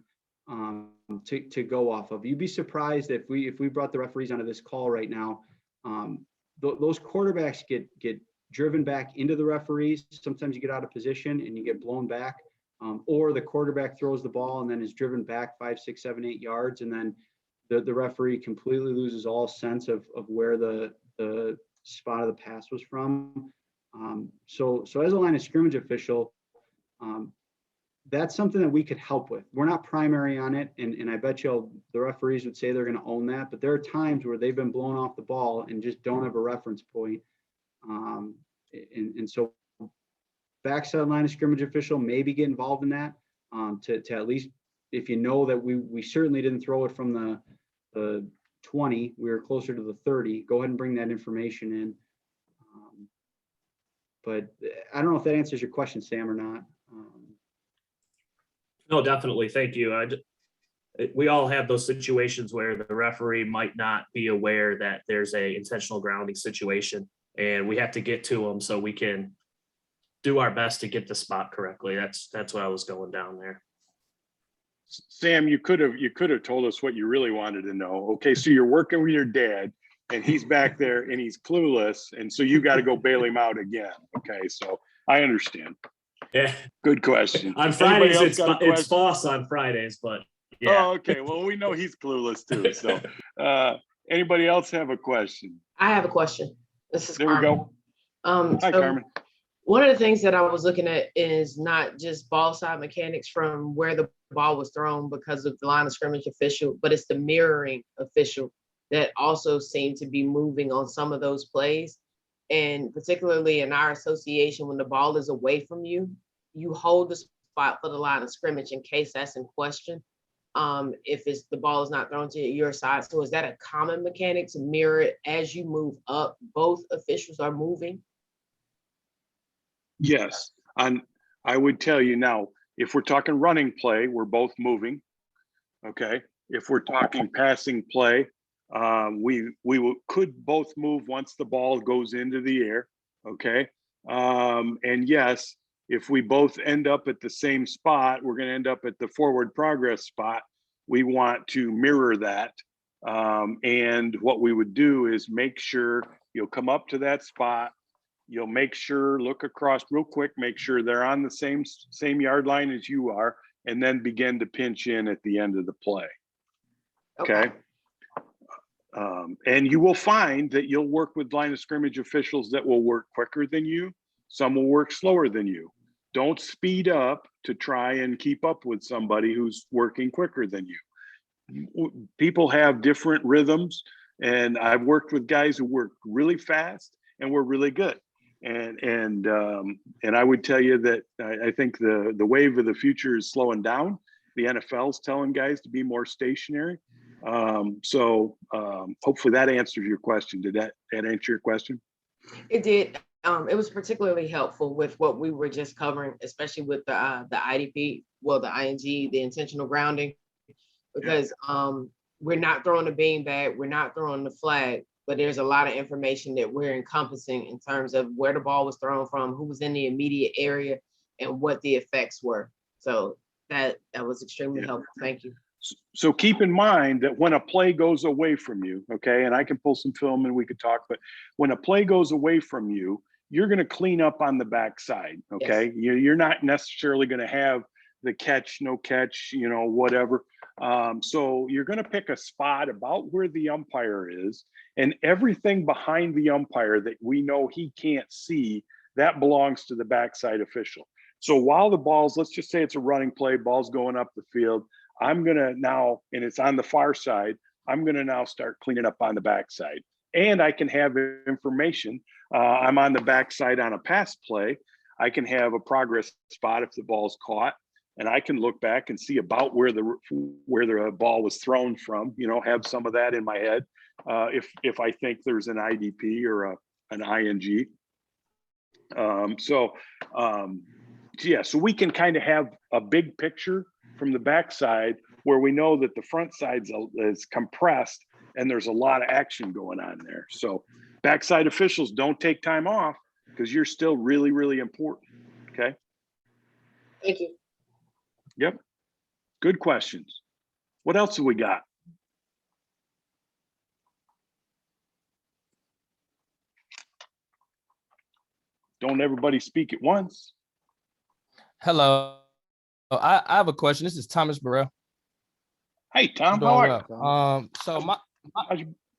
E: to go off of. You'd be surprised if we brought the referees onto this call right now. Those quarterbacks get driven back into the referees. Sometimes you get out of position and you get blown back. or the quarterback throws the ball and then is driven back 5, 6, 7, 8 yards, and then the referee completely loses all sense of where the spot of the pass was from. So as a line of scrimmage official, that's something that we could help with. We're not primary on it, and I bet you the referees would say they're going to own that, but there are times where they've been blown off the ball and just don't have a reference point. And so backside line of scrimmage official maybe get involved in that, to at least, if you know that we certainly didn't throw it from the 20, we were closer to the 30, go ahead and bring that information in. But I don't know if that answers your question, Sam, or not.
K: No, definitely. Thank you. We all have those situations where the referee might not be aware that there's a intentional grounding situation, and we have to get to them so we can do our best to get the spot correctly. That's what I was going down there.
F: Sam, you could have told us what you really wanted to know. Okay, so you're working with your dad and he's back there and he's clueless, and so you got to go bail him out again. Okay, so I understand.
K: Yeah.
F: Good question.
K: On
F: Anybody
K: Fridays,
F: else got a
K: it's
F: question?
K: false on Fridays, but yeah.
F: Oh, okay. Well, we know he's clueless too. So anybody else have a question?
C: I have a question. This is
F: There we
C: Carmen.
F: go. Hi,
C: So
F: Carmen.
C: one of the things that I was looking at is not just ball side mechanics from where the ball was thrown because of the line of scrimmage official, but it's the mirroring official that also seemed to be moving on some of those plays. And particularly in our association, when the ball is away from you, you hold the spot for the line of scrimmage in case that's in question. If the ball is not thrown to your side. So is that a common mechanic to mirror it as you move up? Both officials are moving.
F: Yes. I would tell you now, if we're talking running play, we're both moving. Okay. If we're talking passing play, could both move once the ball goes into the air. Okay. And yes, if we both end up at the same spot, we're going to end up at the forward progress spot. We want to mirror that. And what we would do is make sure you'll come up to that spot. You'll make sure, look across real quick, make sure they're on the same yard line as you are, and then begin to pinch in at the end of the play. Okay. And you will find that you'll work with line of scrimmage officials that will work quicker than you. Some will work slower than you. Don't speed up to try and keep up with somebody who's working quicker than you. People have different rhythms, and I've worked with guys who work really fast and were really good. And I would tell you that I think the wave of the future is slowing down. The NFL's telling guys to be more stationary. So hopefully that answers your question. Did that answer your question?
C: It did. It was particularly helpful with what we were just covering, especially with the IDP, well, the ING, the intentional grounding, because we're not throwing the beanbag, we're not throwing the flag, but there's a lot of information that we're encompassing in terms of where the ball was thrown from, who was in the immediate area, and what the effects were. So that was extremely helpful. Thank you.
F: So keep in mind that when a play goes away from you, okay, and I can pull some film and we could talk, but when a play goes away from you, you're going to clean up on the backside, okay? Yes. You're not necessarily going to have the catch, no catch, whatever. So you're going to pick a spot about where the umpire is, and everything behind the umpire that we know he can't see, that belongs to the backside official. So while the ball's, let's just say it's a running play, ball's going up the field, I'm going to now, and it's on the far side, I'm going to now start cleaning up on the backside. And I can have information. I'm on the backside on a pass play. I can have a progress spot if the ball's caught, and I can look back and see about where the ball was thrown from. Have some of that in my head. If I think there's an IDP or an ING. So we can kind of have a big picture from the backside where we know that the front side is compressed and there's a lot of action going on there. So backside officials, don't take time off because you're still really, really important. Okay.
C: Thank you.
F: Yep. Good questions. What else have we got? Don't everybody speak at once.
L: Hello. I have a question. This is Thomas Burrell.
F: Hey, Tom,
L: Doing
F: how are you?
L: well. So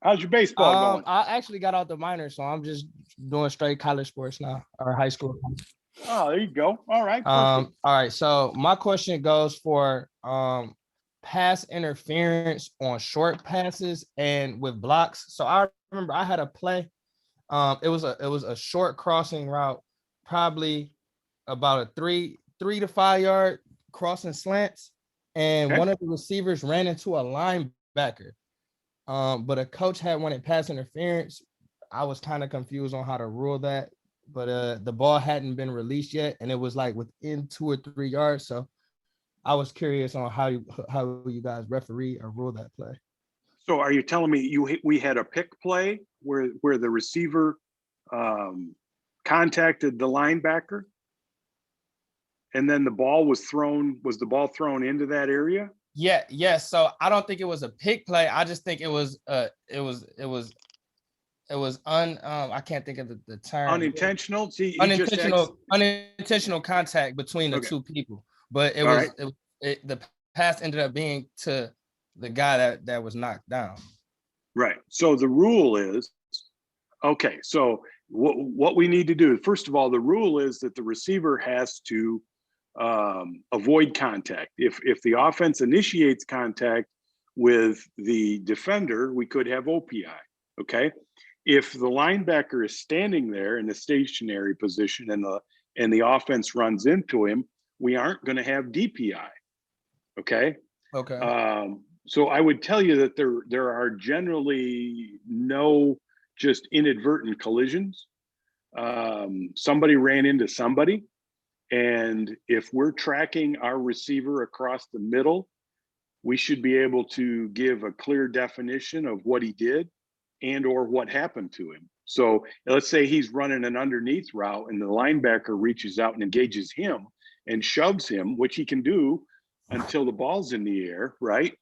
F: How's your baseball going?
L: I actually got out the minors, so I'm just doing straight college sports now, or high school.
F: Oh, there you go. All right. Perfect.
L: All right. So my question goes for pass interference on short passes and with blocks. So I remember I had a play. It was a short crossing route, probably about a 3 to 5 yard crossing slants, and
F: Okay.
L: one of the receivers ran into a linebacker. But a coach had wanted pass interference. I was kind of confused on how to rule that, but the ball hadn't been released yet, and it was like within 2 or 3 yards. So I was curious on how you guys referee or rule that play.
F: So are you telling me we had a pick play where the receiver contacted the linebacker, and then the ball was thrown? Was the ball thrown into that area?
L: Yeah, yes. So I don't think it was a pick play. I just think it was I can't think of the term.
F: Unintentional. See,
L: unintentional contact between the
F: Okay.
L: two people. But it
F: All
L: was
F: right.
L: the pass ended up being to the guy that was knocked down.
F: Right. So the rule is, okay, so what we need to do, first of all, the rule is that the receiver has to avoid contact. If the offense initiates contact with the defender, we could have OPI. Okay. If the linebacker is standing there in a stationary position and the offense runs into him, we aren't going to have DPI. Okay.
L: Okay.
F: So I would tell you that there are generally no just inadvertent collisions. Somebody ran into somebody, and if we're tracking our receiver across the middle, we should be able to give a clear definition of what he did and or what happened to him. So let's say he's running an underneath route and the linebacker reaches out and engages him and shoves him, which he can do until the ball's in the air, right?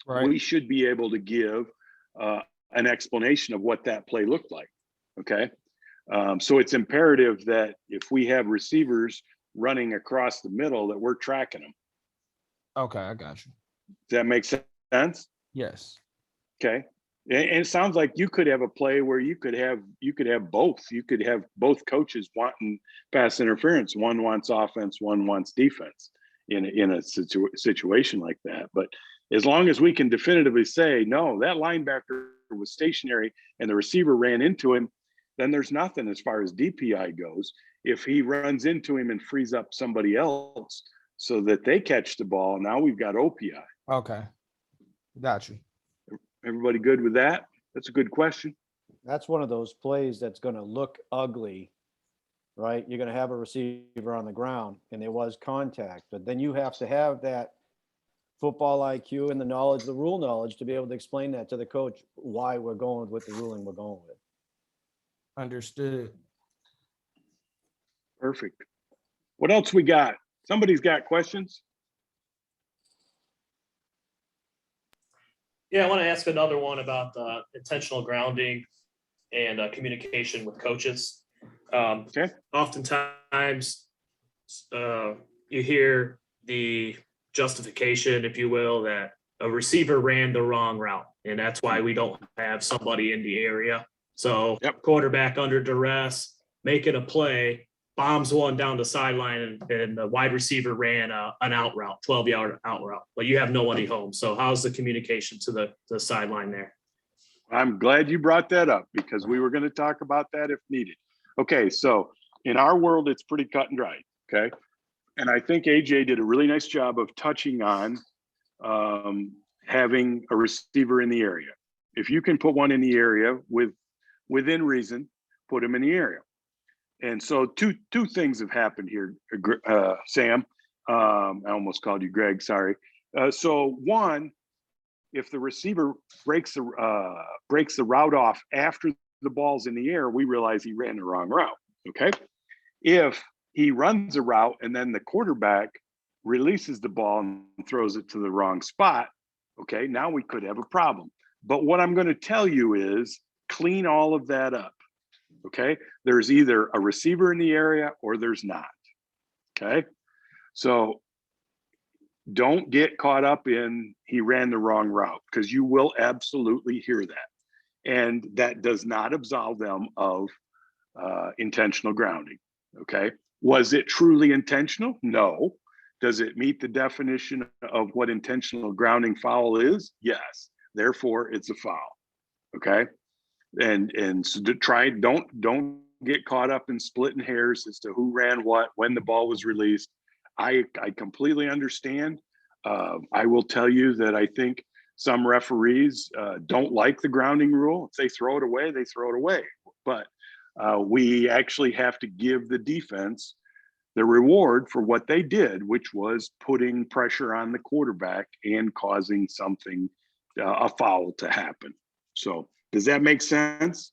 L: Right.
F: We should be able to give an explanation of what that play looked like. Okay. So it's imperative that if we have receivers running across the middle, that we're tracking them.
L: Okay, I got you.
F: Does that make sense?
L: Yes.
F: Okay. And it sounds like you could have a play where you could have both. You could have both coaches wanting pass interference. One wants offense, one wants defense in a situation like that. But as long as we can definitively say, no, that linebacker was stationary and the receiver ran into him, then there's nothing as far as DPI goes. If he runs into him and frees up somebody else so that they catch the ball, now we've got OPI.
L: Okay. Got you.
F: Everybody good with that? That's a good question.
J: That's one of those plays that's going to look ugly, right? You're going to have a receiver on the ground and there was contact, but then you have to have that football IQ and the knowledge, the rule knowledge to be able to explain that to the coach, why we're going with the ruling we're going with.
L: Understood.
F: Perfect. What else we got? Somebody's got questions?
K: Yeah, I want to ask another one about intentional grounding and communication with coaches.
F: Okay.
K: Oftentimes, you hear the justification, if you will, that a receiver ran the wrong route, and that's why we don't have somebody in the area. So quarterback under duress, making a play, bombs one down the sideline, and the wide receiver ran an out route, 12-yard out route, but you have nobody home. So how's the communication to the sideline there?
F: I'm glad you brought that up because we were going to talk about that if needed. Okay, so in our world, it's pretty cut and dry, okay? And I think AJ did a really nice job of touching on having a receiver in the area. If you can put one in the area within reason, put him in the area. And so two things have happened here, Sam. I almost called you Greg, sorry. So one, if the receiver breaks the route off after the ball's in the air, we realize he ran the wrong route, okay? If he runs a route and then the quarterback releases the ball and throws it to the wrong spot, okay, now we could have a problem. But what I'm going to tell you is clean all of that up. Okay, there's either a receiver in the area or there's not. Okay, so don't get caught up in he ran the wrong route, because you will absolutely hear that. And that does not absolve them of intentional grounding. Okay. Was it truly intentional? No. Does it meet the definition of what intentional grounding foul is? Yes. Therefore, it's a foul. Okay. And so to try, don't get caught up in splitting hairs as to who ran what when the ball was released. I completely understand. I will tell you that I think some referees don't like the grounding rule. If they throw it away, they throw it away. But we actually have to give the defense the reward for what they did, which was putting pressure on the quarterback and causing something, a foul to happen. So does that make sense?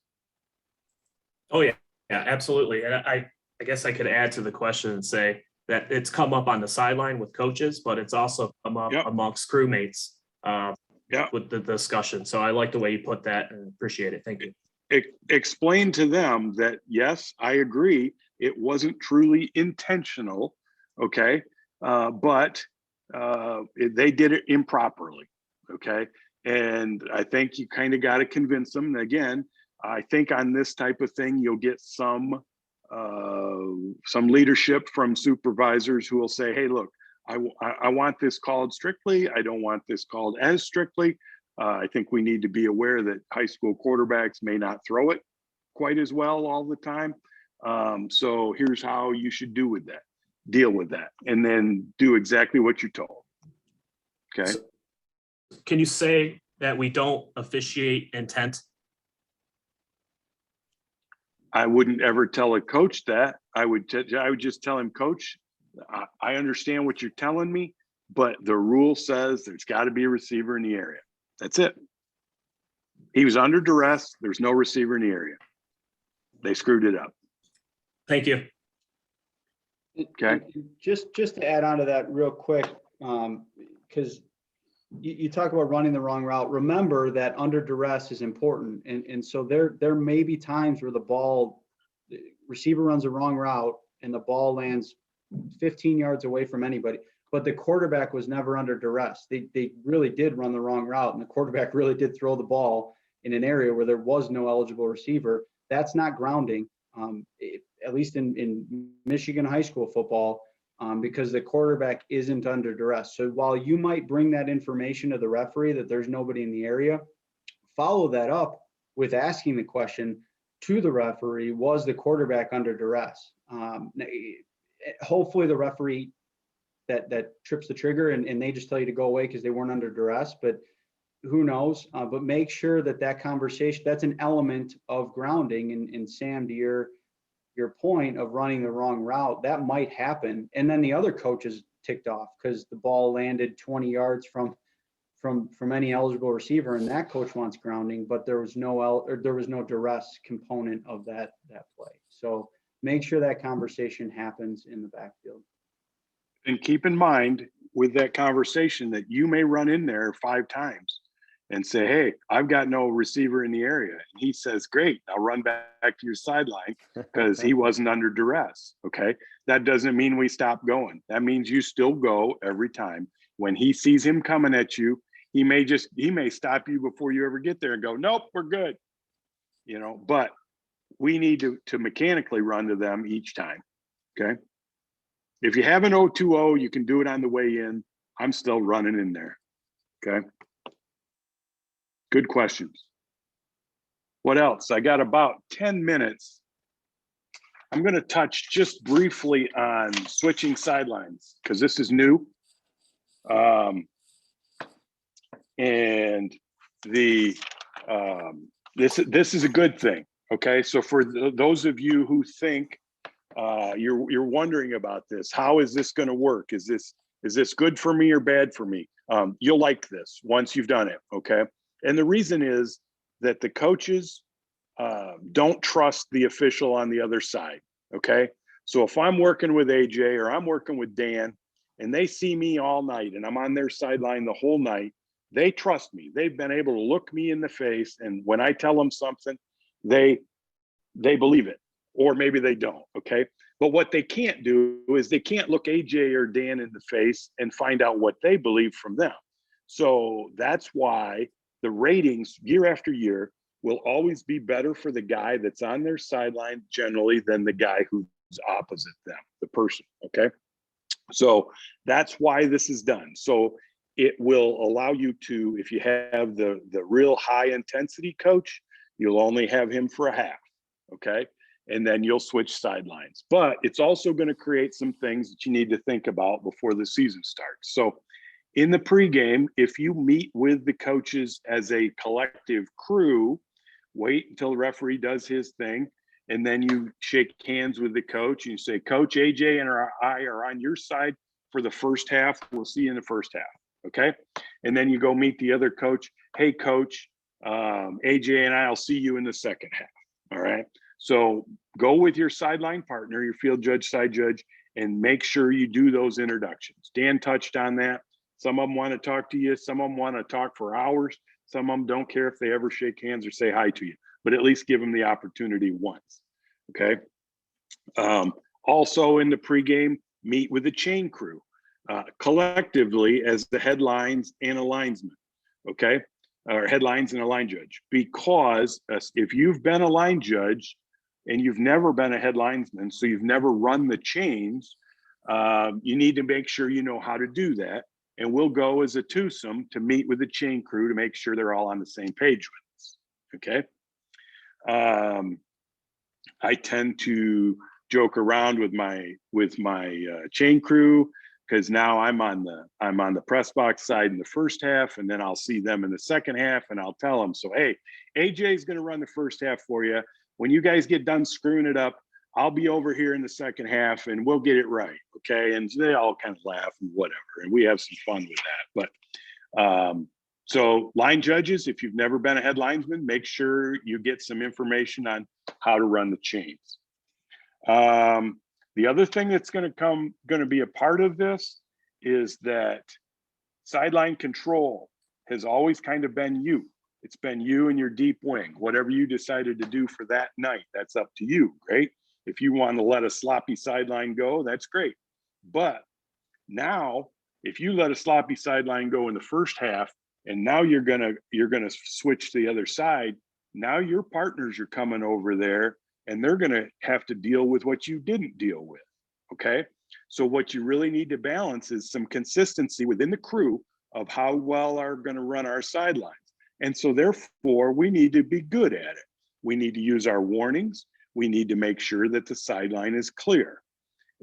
K: Oh yeah, absolutely. And I guess I could add to the question and say that it's come up on the sideline with coaches, but it's also come up amongst crewmates with the discussion. So I like the way you put that and appreciate it. Thank you.
F: Explain to them that, yes, I agree, it wasn't truly intentional, okay, but they did it improperly, okay? And I think you kind of got to convince them. And again, I think on this type of thing, you'll get some leadership from supervisors who will say, hey, look, I want this called strictly. I don't want this called as strictly. I think we need to be aware that high school quarterbacks may not throw it quite as well all the time. So here's how you should deal with that, and then do exactly what you're told. Okay.
K: So can you say that we don't officiate intent?
F: I wouldn't ever tell a coach that. I would just tell him, Coach, I understand what you're telling me, but the rule says there's got to be a receiver in the area. That's it. He was under duress. There's no receiver in the area. They screwed it up.
K: Thank you.
F: Okay.
E: Just to add on to that real quick, because you talk about running the wrong route. Remember that under duress is important. And so there may be times where the receiver runs the wrong route and the ball lands 15 yards away from anybody, but the quarterback was never under duress. They really did run the wrong route, and the quarterback really did throw the ball in an area where there was no eligible receiver. That's not grounding, at least in Michigan high school football, because the quarterback isn't under duress. So while you might bring that information to the referee that there's nobody in the area, follow that up with asking the question to the referee, was the quarterback under duress? Hopefully the referee that trips the trigger and they just tell you to go away because they weren't under duress, but who knows? But make sure that conversation, that's an element of grounding. And Sam, to your point of running the wrong route, that might happen. And then the other coach is ticked off because the ball landed 20 yards from any eligible receiver, and that coach wants grounding, but there was no duress component of that play. So make sure that conversation happens in the backfield.
F: And keep in mind with that conversation that you may run in there 5 times and say, hey, I've got no receiver in the area. And he says, great, I'll run back to your sideline because he wasn't under duress. Okay. That doesn't mean we stop going. That means you still go every time. When he sees him coming at you, he may stop you before you ever get there and go, nope, we're good. But we need to mechanically run to them each time. Okay. If you have an 0-2-0, you can do it on the way in. I'm still running in there. Okay. Good questions. What else? I got about 10 minutes. I'm going to touch just briefly on switching sidelines because this is new. And this is a good thing. Okay. So for those of you who think you're wondering about this, how is this going to work? Is this good for me or bad for me? You'll like this once you've done it. Okay. And the reason is that the coaches don't trust the official on the other side. Okay. So if I'm working with AJ or I'm working with Dan and they see me all night and I'm on their sideline the whole night, they trust me. They've been able to look me in the face. And when I tell them something, they believe it, or maybe they don't. Okay. But what they can't do is they can't look AJ or Dan in the face and find out what they believe from them. So that's why the ratings year after year will always be better for the guy that's on their sideline generally than the guy who's opposite them, the person, okay? So that's why this is done. So it will allow you to, if you have the real high intensity coach, you'll only have him for a half, okay? And then you'll switch sidelines. But it's also going to create some things that you need to think about before the season starts. So in the pregame, if you meet with the coaches as a collective crew, wait until the referee does his thing, and then you shake hands with the coach and you say, Coach, AJ and I are on your side for the first half. We'll see you in the first half, okay? And then you go meet the other coach. Hey, Coach, AJ and I'll see you in the second half, all right? So go with your sideline partner, your field judge, side judge, and make sure you do those introductions. Dan touched on that. Some of them want to talk to you. Some of them want to talk for hours. Some of them don't care if they ever shake hands or say hi to you, but at least give them the opportunity once, okay? Also in the pregame, meet with the chain crew collectively as the headlines and a linesman, okay? Or headlines and a line judge. Because if you've been a line judge and you've never been a head linesman, so you've never run the chains, you need to make sure you know how to do that. And we'll go as a twosome to meet with the chain crew to make sure they're all on the same page with us, okay? I tend to joke around with my chain crew because now I'm on the press box side in the first half, and then I'll see them in the second half, and I'll tell them, so hey, AJ is going to run the first half for you. When you guys get done screwing it up, I'll be over here in the second half and we'll get it right, okay? And they all kind of laugh and whatever, and we have some fun with that. But so line judges, if you've never been a head linesman, make sure you get some information on how to run the chains. The other thing that's going to be a part of this is that sideline control has always kind of been you. It's been you and your deep wing. Whatever you decided to do for that night, that's up to you, right? If you want to let a sloppy sideline go, that's great. But now, if you let a sloppy sideline go in the first half, and now you're gonna switch to the other side, now your partners are coming over there, and they're gonna have to deal with what you didn't deal with, okay? So what you really need to balance is some consistency within the crew of how well are gonna run our sidelines. And so therefore, we need to be good at it. We need to use our warnings. We need to make sure that the sideline is clear.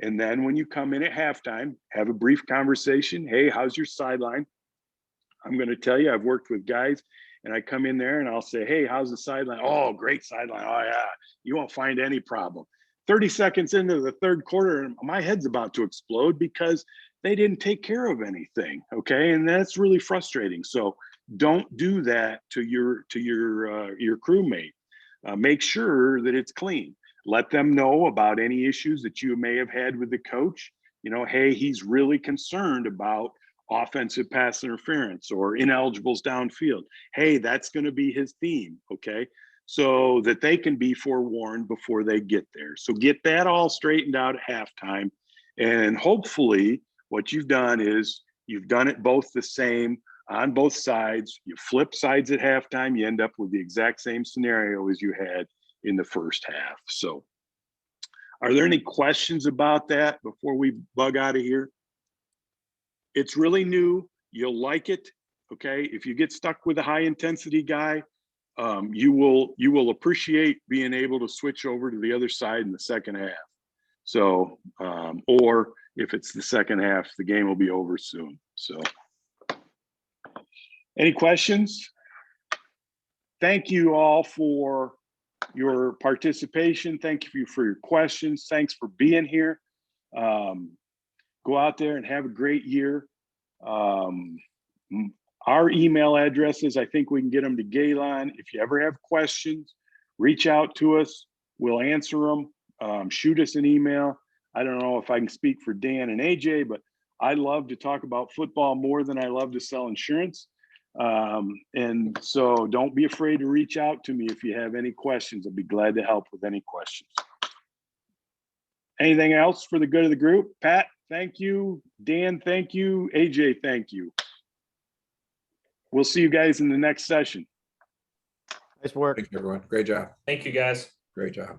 F: And then when you come in at halftime, have a brief conversation. Hey, how's your sideline? I'm going to tell you, I've worked with guys and I come in there and I'll say, hey, how's the sideline? Oh, great sideline. Oh yeah, you won't find any problem. 30 seconds into the third quarter, and my head's about to explode because they didn't take care of anything, okay? And that's really frustrating. So don't do that to your crewmate. Make sure that it's clean. Let them know about any issues that you may have had with the coach. You know, hey, he's really concerned about offensive pass interference or ineligibles downfield. Hey, that's going to be his theme, okay? So that they can be forewarned before they get there. So get that all straightened out at halftime. And hopefully what you've done is you've done it both the same on both sides. You flip sides at halftime, you end up with the exact same scenario as you had in the first half. So are there any questions about that before we bug out of here? It's really new. You'll like it, okay? If you get stuck with a high intensity guy, you will appreciate being able to switch over to the other side in the second half. So, or if it's the second half, the game will be over soon. So, any questions? Thank you all for your participation. Thank you for your questions. Thanks for being here. Go out there and have a great year. Our email addresses, I think we can get them to Galen. If you ever have questions, reach out to us. We'll answer them. Shoot us an email. I don't know if I can speak for Dan and AJ, but I love to talk about football more than I love to sell insurance. And so don't be afraid to reach out to me if you have any questions. I'll be glad to help with any questions. Anything else for the good of the group? Pat, thank you. Dan, thank you. AJ, thank you. We'll see you guys in the next session.
J: Nice work.
G: Thank you, everyone. Great job.
K: Thank you, guys.
G: Great job.